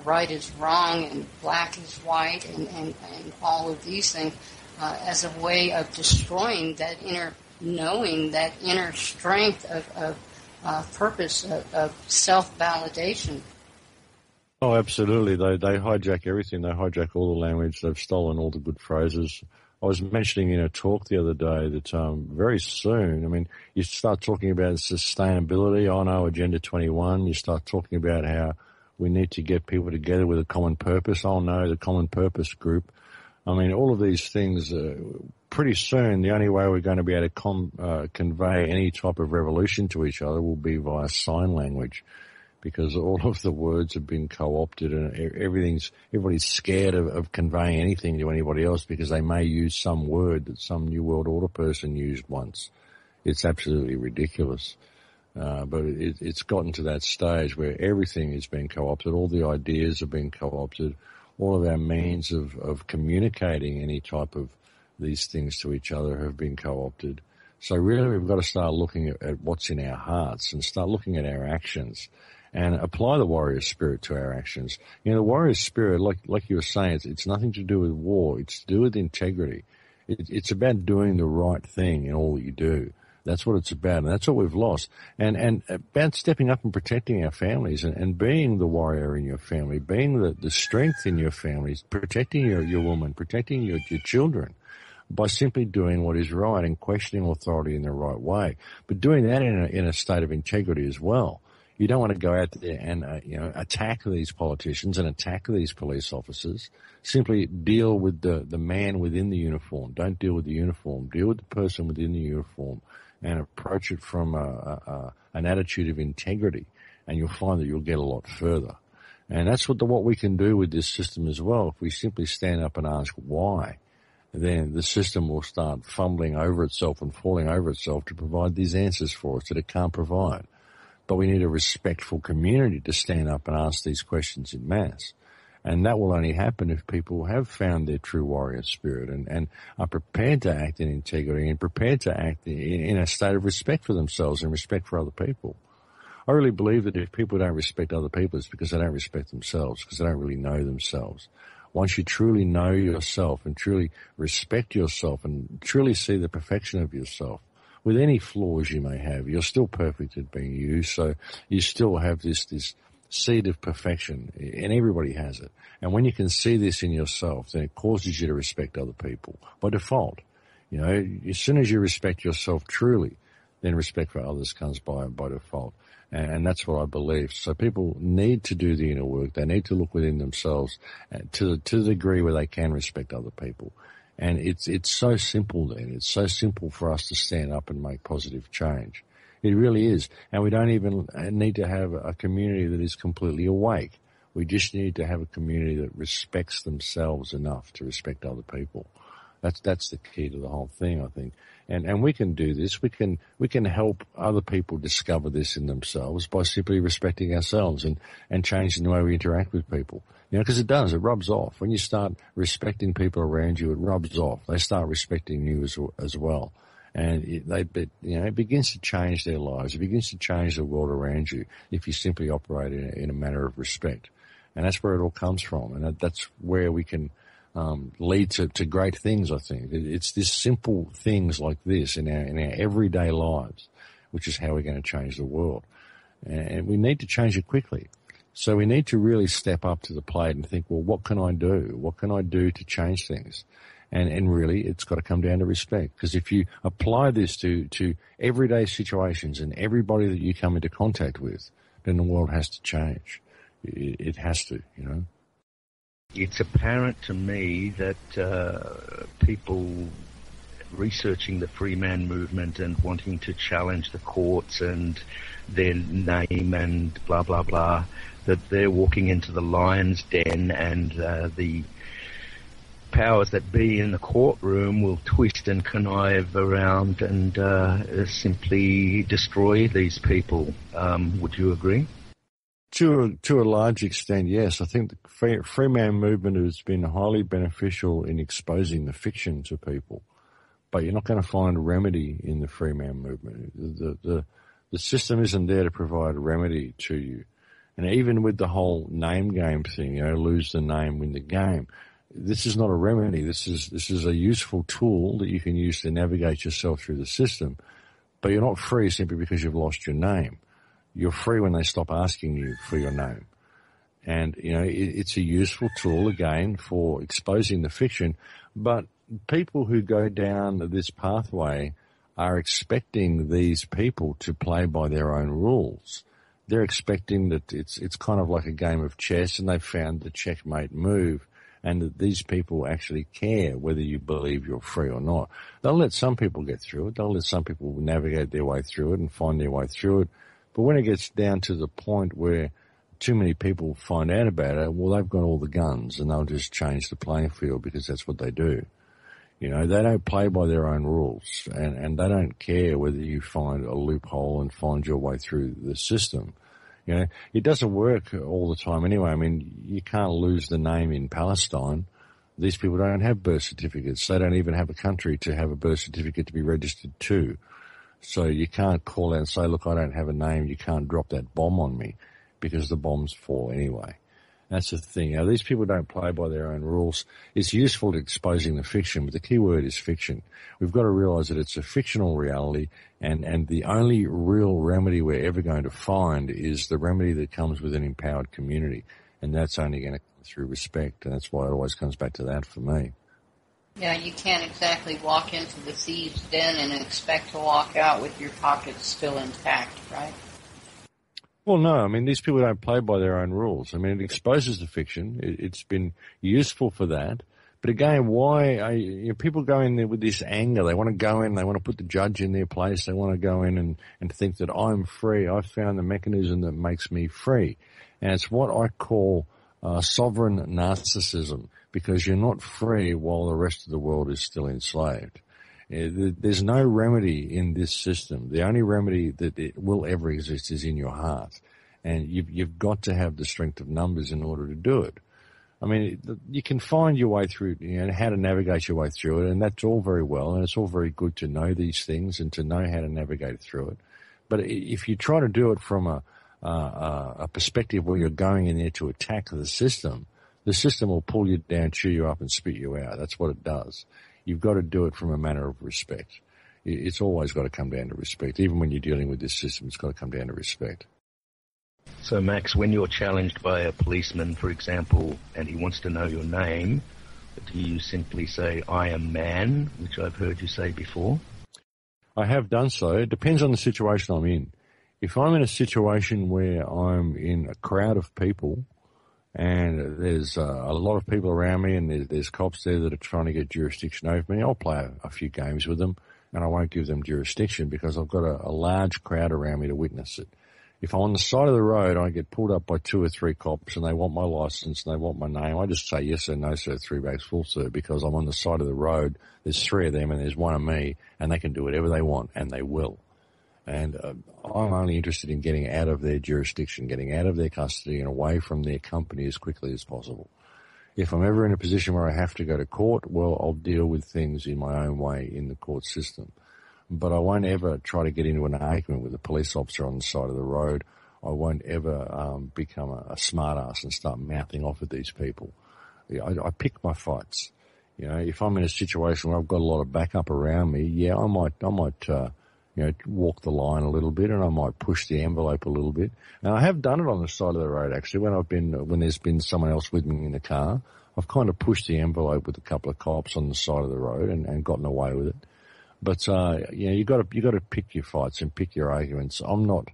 Right is wrong and black is white and all of these things as a way of destroying that inner knowing, that inner strength of purpose, of self-validation. Oh, absolutely. They hijack everything. They hijack all the language. They've stolen all the good phrases. I was mentioning in a talk the other day that very soon, you start talking about sustainability. Oh no, Agenda 21. You start talking about how we need to get people together with a common purpose. Oh no, the common purpose group. All of these things, pretty soon the only way we're going to be able to convey any type of revolution to each other will be via sign language, because all of the words have been co-opted and everybody's scared of conveying anything to anybody else because they may use some word that some New World Order person used once. It's absolutely ridiculous. But it's gotten to that stage where everything is being co-opted, all the ideas are being co-opted, all of our means of communicating any type of these things to each other have been co-opted. So really we've got to start looking at what's in our hearts and start looking at our actions and apply the warrior spirit to our actions. You know, the warrior spirit, like you were saying, it's nothing to do with war. It's to do with integrity. It's about doing the right thing in all that you do. That's what it's about, and that's what we've lost. And about stepping up and protecting our families and being the warrior in your family, being the strength in your families, protecting your woman, protecting your children by simply doing what is right and questioning authority in the right way. But doing that in a state of integrity as well. You don't want to go out there and, attack these politicians and attack these police officers. Simply deal with the man within the uniform. Don't deal with the uniform. Deal with the person within the uniform and approach it from an attitude of integrity, and you'll find that you'll get a lot further. And that's what we can do with this system as well. If we simply stand up and ask why, then the system will start fumbling over itself and falling over itself to provide these answers for us that it can't provide. But we need a respectful community to stand up and ask these questions in mass. And that will only happen if people have found their true warrior spirit and are prepared to act in integrity and prepared to act in a state of respect for themselves and respect for other people. I really believe that if people don't respect other people, it's because they don't respect themselves, because they don't really know themselves. Once you truly know yourself and truly respect yourself and truly see the perfection of yourself, with any flaws you may have, you're still perfect at being you, so you still have this seed of perfection, and everybody has it. And when you can see this in yourself, then it causes you to respect other people by default. You know, as soon as you respect yourself truly, then respect for others comes by default. And that's what I believe. So people need to do the inner work. They need to look within themselves to the degree where they can respect other people. And it's so simple then. It's so simple for us to stand up and make positive change. It really is. And we don't even need to have a community that is completely awake. We just need to have a community that respects themselves enough to respect other people. That's the key to the whole thing, I think. And we can do this. We can help other people discover this in themselves by simply respecting ourselves and changing the way we interact with people. You know, because it rubs off. When you start respecting people around you, it rubs off. They start respecting you as well. And it begins to change their lives. It begins to change the world around you if you simply operate in a manner of respect. And that's where it all comes from. And that's where we can lead to great things, I think. It's this simple things like this in our everyday lives, which is how we're going to change the world. And we need to change it quickly. So we need to really step up to the plate and think, well, what can I do? What can I do to change things? And really, it's got to come down to respect. Because if you apply this to everyday situations and everybody that you come into contact with, then the world has to change. It has to, you know. It's apparent to me that people researching the free man movement and wanting to challenge the courts and their name and blah, blah, blah, that they're walking into the lion's den, and the powers that be in the courtroom will twist and connive around and simply destroy these people. Would you agree? To a large extent, yes. I think the free man movement has been highly beneficial in exposing the fiction to people. But you're not going to find a remedy in the free man movement. The system isn't there to provide a remedy to you. And even with the whole name game thing, you know, lose the name, win the game, this is not a remedy. This is a useful tool that you can use to navigate yourself through the system. But you're not free simply because you've lost your name. You're free when they stop asking you for your name. And, you know, it's a useful tool, again, for exposing the fiction. But people who go down this pathway are expecting these people to play by their own rules. They're expecting that it's kind of like a game of chess, and they've found the checkmate move, and that these people actually care whether you believe you're free or not. They'll let some people get through it. They'll let some people navigate their way through it and find their way through it. But when it gets down to the point where too many people find out about it, well, they've got all the guns and they'll just change the playing field because that's what they do. You know, they don't play by their own rules, and they don't care whether you find a loophole and find your way through the system. You know, it doesn't work all the time anyway. I mean, you can't lose the name in Palestine. These people don't have birth certificates. They don't even have a country to have a birth certificate to be registered to. So you can't call out and say, look, I don't have a name. You can't drop that bomb on me, because the bombs fall anyway. That's the thing. Now, these people don't play by their own rules. It's useful to exposing the fiction, but the key word is fiction. We've got to realize that it's a fictional reality, and the only real remedy we're ever going to find is the remedy that comes with an empowered community. And that's only going to come through respect, and that's why it always comes back to that for me. Yeah, you can't exactly walk into the thieves' den and expect to walk out with your pockets still intact, right? Well, no. I mean, these people don't play by their own rules. I mean, it exposes the fiction. It's been useful for that. But again, why people go in there with this anger? They want to go in, they want to put the judge in their place. They want to go in and think that I'm free. I've found the mechanism that makes me free. And it's what I call sovereign narcissism, because you're not free while the rest of the world is still enslaved. There's no remedy in this system. The only remedy that it will ever exist is in your heart. And you've got to have the strength of numbers in order to do it. I mean, you can find your way through, how to navigate your way through it, and that's all very well, and it's all very good to know these things and to know how to navigate through it. But if you try to do it from a perspective where you're going in there to attack the system will pull you down, chew you up, and spit you out. That's what it does. You've got to do it from a manner of respect. It's always got to come down to respect. Even when you're dealing with this system, it's got to come down to respect. So, Max, when you're challenged by a policeman, for example, and he wants to know your name, do you simply say, I am man, which I've heard you say before? I have done so. It depends on the situation I'm in. If I'm in a situation where I'm in a crowd of people, and there's a lot of people around me, and there's cops there that are trying to get jurisdiction over me, I'll play a few games with them, and I won't give them jurisdiction because I've got a large crowd around me to witness it. If I'm on the side of the road, I get pulled up by 2 or 3 cops, and they want my license, and they want my name. I just say, yes sir, no sir, 3 bags full sir, because I'm on the side of the road. There's 3 of them, and there's 1 of me, and they can do whatever they want, and they will. And I'm only interested in getting out of their jurisdiction, getting out of their custody and away from their company as quickly as possible. If I'm ever in a position where I have to go to court, well, I'll deal with things in my own way in the court system. But I won't ever try to get into an argument with a police officer on the side of the road. I won't ever become a smart-ass and start mouthing off at these people. I pick my fights. If I'm in a situation where I've got a lot of backup around me, I might walk the line a little bit, and I might push the envelope a little bit. And I have done it on the side of the road, actually, when there's been someone else with me in the car. I've kind of pushed the envelope with a couple of cops on the side of the road and gotten away with it. But, you got to pick your fights and pick your arguments. I'm not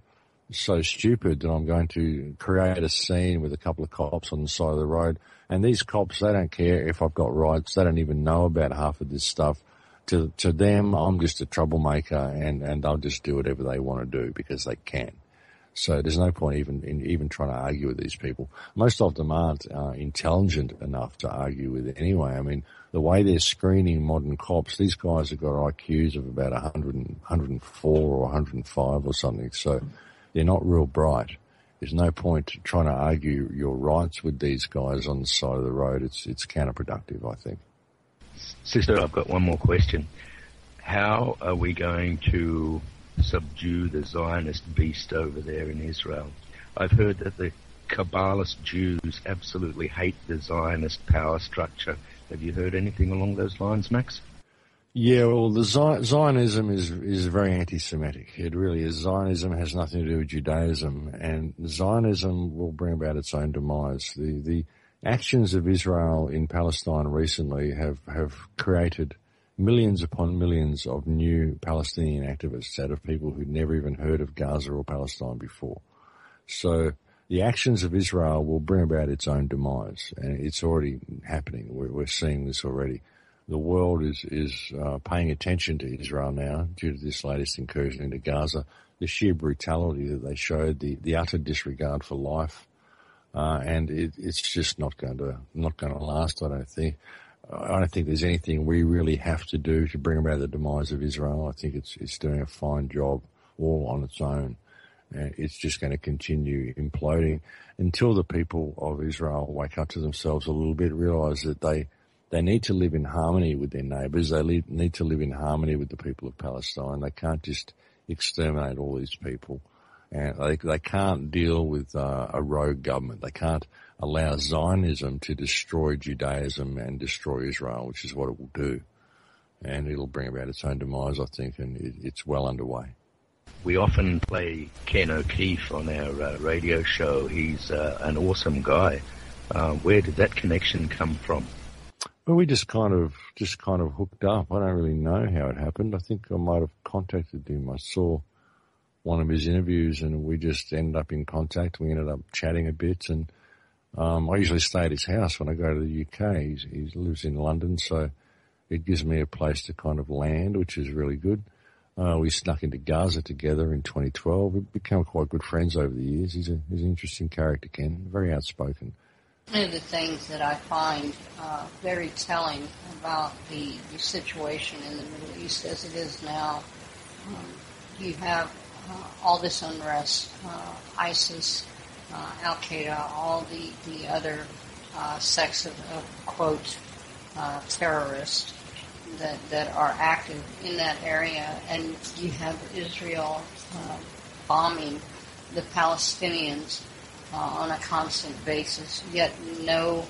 so stupid that I'm going to create a scene with a couple of cops on the side of the road. And these cops, they don't care if I've got rights. They don't even know about half of this stuff. To them, I'm just a troublemaker, and they'll just do whatever they want to do because they can. So there's no point even trying to argue with these people. Most of them aren't intelligent enough to argue with it anyway. I mean, the way they're screening modern cops, these guys have got IQs of about 104 or 105 or something. So they're not real bright. There's no point trying to argue your rights with these guys on the side of the road. It's counterproductive, I think. Sister, I've got one more question. How are we going to subdue the Zionist beast over there in Israel? I've heard that the Kabbalist Jews absolutely hate the Zionist power structure. Have you heard anything along those lines, Max? Yeah, well, the Zionism is very anti-Semitic. It really is. Zionism has nothing to do with Judaism, and Zionism will bring about its own demise. The actions of Israel in Palestine recently have created millions upon millions of new Palestinian activists out of people who'd never even heard of Gaza or Palestine before. So the actions of Israel will bring about its own demise, and it's already happening. We're seeing this already. The world is paying attention to Israel now due to this latest incursion into Gaza, the sheer brutality that they showed, the utter disregard for life. And it's just not going to last, I don't think. I don't think there's anything we really have to do to bring about the demise of Israel. I think it's doing a fine job all on its own. And it's just going to continue imploding until the people of Israel wake up to themselves a little bit, realize that they need to live in harmony with their neighbours. They need to live in harmony with the people of Palestine. They can't just exterminate all these people. And they can't deal with a rogue government. They can't allow Zionism to destroy Judaism and destroy Israel, which is what it will do. And it'll bring about its own demise, I think, and it's well underway. We often play Ken O'Keefe on our radio show. He's an awesome guy. Where did that connection come from? Well, we just kind of hooked up. I don't really know how it happened. I think I might have contacted him. I saw one of his interviews and we just ended up in contact. We ended up chatting a bit, and I usually stay at his house when I go to the UK. He lives in London, so it gives me a place to kind of land, which is really good. We snuck into Gaza together in 2012. We've become quite good friends over the years. He's an interesting character, Ken, very outspoken. One of the things that I find very telling about the situation in the Middle East as it is now, you have all this unrest, ISIS, Al-Qaeda, all the other sects of quote, terrorists that are active in that area, and you have Israel bombing the Palestinians on a constant basis, yet no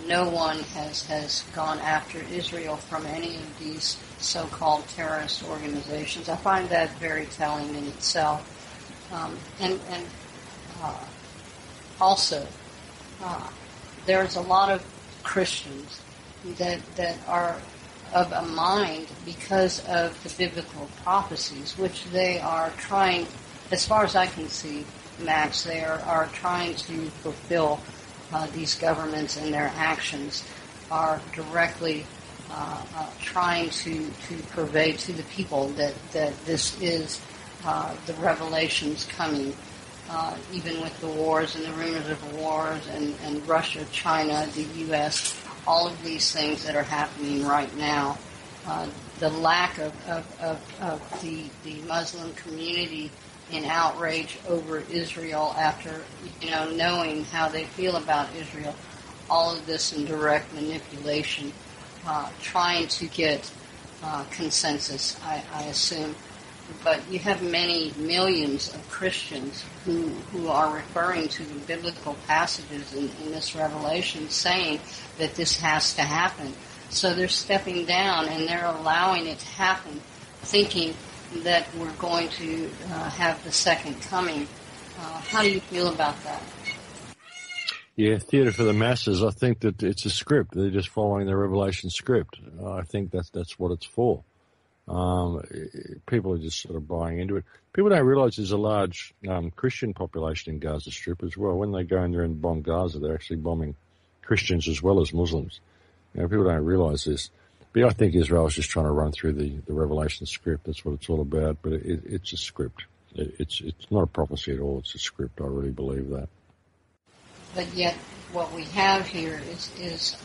one has gone after Israel from any of these so-called terrorist organizations. I find that very telling in itself. Also, there's a lot of Christians that are of a mind because of the biblical prophecies, which they are trying, as far as I can see, Max, they are trying to fulfill. These governments and their actions are directly trying to purvey to the people that this is the revelations coming, even with the wars and the rumors of wars and Russia, China, the U.S., all of these things that are happening right now. The lack of the Muslim community in outrage over Israel after, knowing how they feel about Israel, all of this in direct manipulation, trying to get consensus, I assume. But you have many millions of Christians who are referring to the biblical passages in this revelation saying that this has to happen. So they're stepping down and they're allowing it to happen, thinking that we're going to have the second coming. How do you feel about that? Yeah, theatre for the masses. I think that it's a script. They're just following the Revelation script. I think that's what it's for. People are just sort of buying into it. People don't realise there's a large Christian population in Gaza Strip as well. When they go in there and bomb Gaza, they're actually bombing Christians as well as Muslims. People don't realise this. But I think Israel's just trying to run through the Revelation script. That's what it's all about. But it's a script. It's not a prophecy at all. It's a script. I really believe that. But yet what we have here is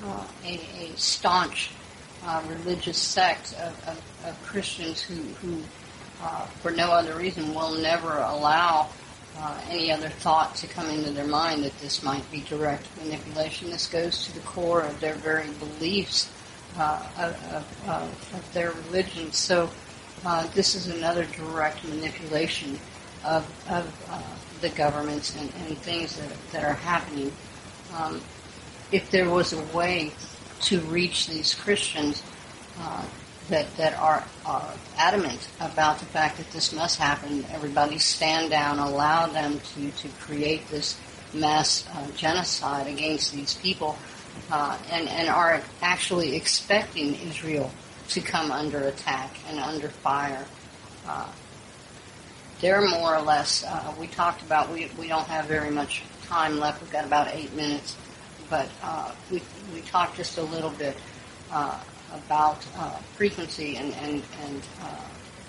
a staunch religious sect of Christians who for no other reason, will never allow any other thought to come into their mind that this might be direct manipulation. This goes to the core of their very beliefs of their religion. So this is another direct manipulation of the governments and things that are happening. If there was a way to reach these Christians that are adamant about the fact that this must happen, everybody stand down, allow them to create this mass genocide against these people, and are actually expecting Israel to come under attack and under fire. They're more or less, we talked about, we don't have very much time left. We've got about 8 minutes. But we talked just a little bit about frequency and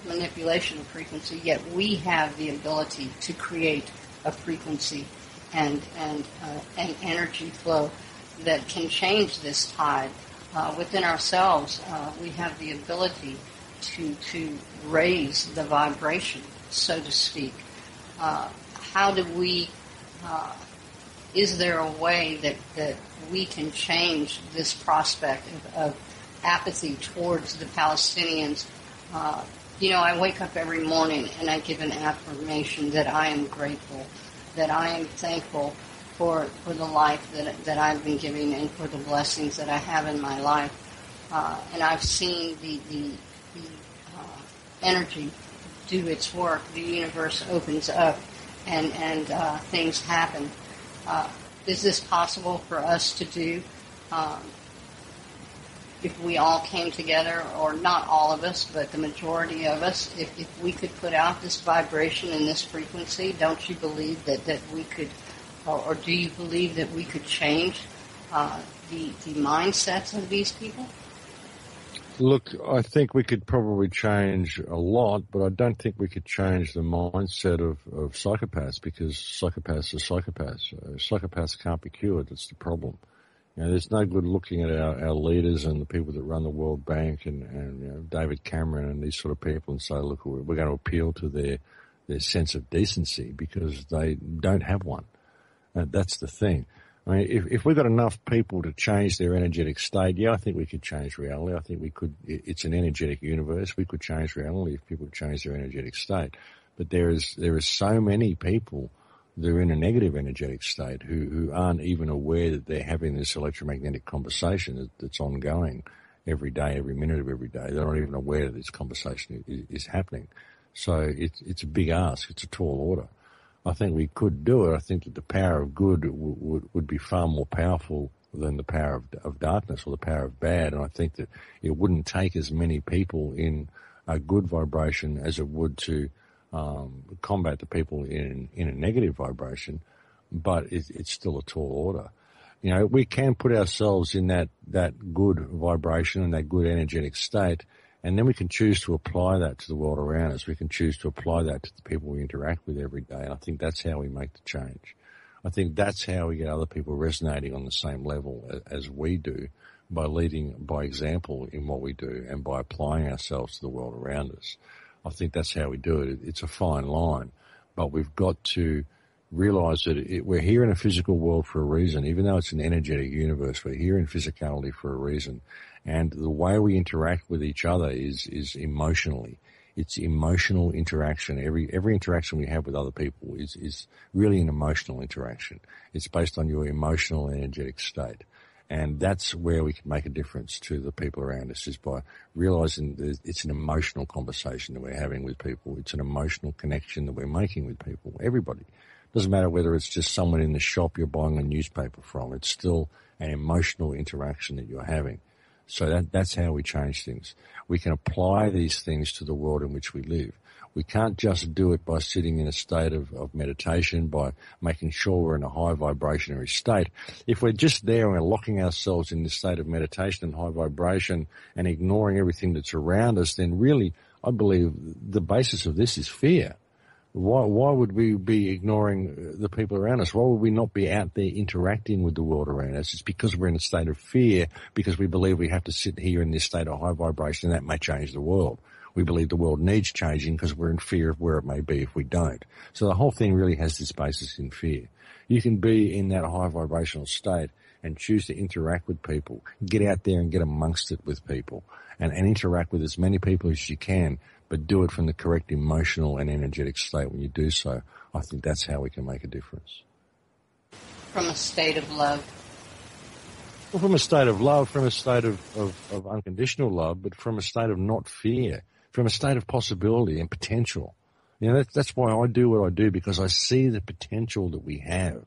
manipulation of frequency, yet we have the ability to create a frequency and an energy flow that can change this tide within ourselves, we have the ability to raise the vibration, so to speak. How do we, is there a way that we can change this prospect of apathy towards the Palestinians? I wake up every morning and I give an affirmation that I am grateful, that I am thankful for the life that I've been given and for the blessings that I have in my life. And I've seen the energy do its work. The universe opens up and things happen. Is this possible for us to do if we all came together, or not all of us, but the majority of us, if we could put out this vibration and this frequency? Don't you believe that we could, or do you believe that we could change the mindsets of these people? Look, I think we could probably change a lot, but I don't think we could change the mindset of psychopaths, because psychopaths are psychopaths. Psychopaths can't be cured. That's the problem. There's no good looking at our leaders and the people that run the World Bank and David Cameron and these sort of people and say, look, we're going to appeal to their sense of decency, because they don't have one. That's the thing. I mean, if we've got enough people to change their energetic state, I think we could change reality. I think we could. It's an energetic universe. We could change reality if people change their energetic state. But there is so many people that are in a negative energetic state who aren't even aware that they're having this electromagnetic conversation that's ongoing every day, every minute of every day. They're not even aware that this conversation is happening. So it's a big ask. It's a tall order. I think we could do it. I think that the power of good would be far more powerful than the power of darkness or the power of bad. And I think that it wouldn't take as many people in a good vibration as it would to combat the people in a negative vibration, but it's still a tall order. We can put ourselves in that good vibration and that good energetic state, and then we can choose to apply that to the world around us. We can choose to apply that to the people we interact with every day. And I think that's how we make the change. I think that's how we get other people resonating on the same level as we do, by leading by example in what we do and by applying ourselves to the world around us. I think that's how we do it. It's a fine line, but we've got to realize that we're here in a physical world for a reason. Even though it's an energetic universe, we're here in physicality for a reason. And the way we interact with each other is emotionally. It's emotional interaction. Every interaction we have with other people is really an emotional interaction. It's based on your emotional and energetic state. And that's where we can make a difference to the people around us, is by realizing that it's an emotional conversation that we're having with people. It's an emotional connection that we're making with people, everybody. Doesn't matter whether it's just someone in the shop you're buying a newspaper from. It's still an emotional interaction that you're having. So that's how we change things. We can apply these things to the world in which we live. We can't just do it by sitting in a state of meditation, by making sure we're in a high vibrationary state. If we're just there and we're locking ourselves in this state of meditation and high vibration and ignoring everything that's around us, then really, I believe the basis of this is fear. Why would we be ignoring the people around us? Why would we not be out there interacting with the world around us? It's because we're in a state of fear, because we believe we have to sit here in this state of high vibration and that may change the world. We believe the world needs changing because we're in fear of where it may be if we don't. So the whole thing really has this basis in fear. You can be in that high vibrational state and choose to interact with people. Get out there and get amongst it with people and interact with as many people as you can, but do it from the correct emotional and energetic state. When you do so, I think that's how we can make a difference. From a state of love. Well, from a state of love, from a state of unconditional love, but from a state of not fear, from a state of possibility and potential. That's why I do what I do, because I see the potential that we have.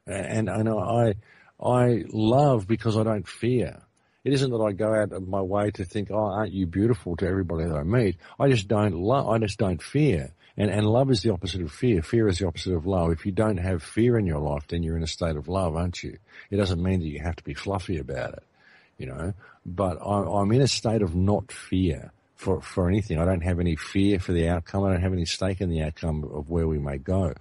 And I love because I don't fear. It isn't that I go out of my way to think, oh, aren't you beautiful, to everybody that I meet. I just don't fear. And love is the opposite of fear. Fear is the opposite of love. If you don't have fear in your life, then you're in a state of love, aren't you? It doesn't mean that you have to be fluffy about it, But I'm in a state of not fear for anything. I don't have any fear for the outcome. I don't have any stake in the outcome of where we may go.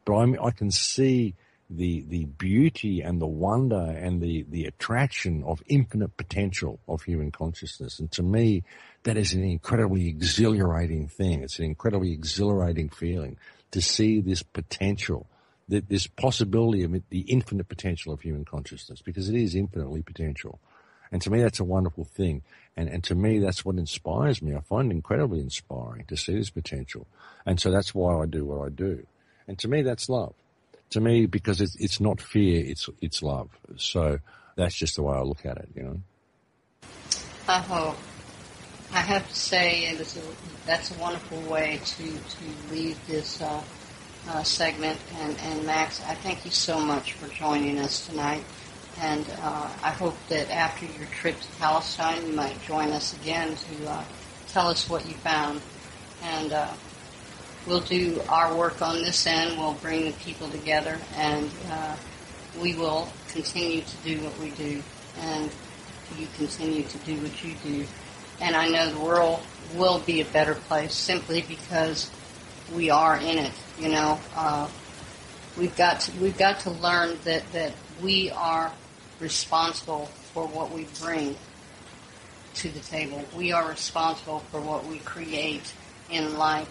But I can see the beauty and the wonder and the attraction of infinite potential of human consciousness. And to me, that is an incredibly exhilarating thing. It's an incredibly exhilarating feeling to see this potential, this possibility of the infinite potential of human consciousness, because it is infinitely potential. And to me, that's a wonderful thing. And to me, that's what inspires me. I find it incredibly inspiring to see this potential. And so that's why I do what I do. And to me, that's love. To me, because it's not fear, it's love. So that's just the way I look at it, you know. I hope. I have to say that's a wonderful way to leave this segment. And Max, I thank you so much for joining us tonight. And I hope that after your trip to Palestine, you might join us again to tell us what you found. And we'll do our work on this end. We'll bring the people together, and we will continue to do what we do, and you continue to do what you do. And I know the world will be a better place simply because we are in it. You know, we've got to learn that we are responsible for what we bring to the table. We are responsible for what we create in life.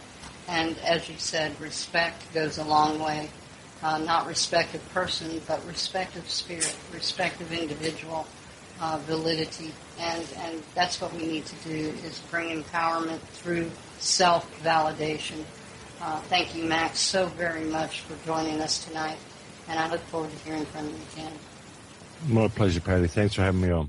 And as you said, respect goes a long way. Not respect of person, but respect of spirit, respect of individual validity. And that's what we need to do, is bring empowerment through self-validation. Thank you, Max, so very much for joining us tonight. And I look forward to hearing from you again. My pleasure, Patty. Thanks for having me on.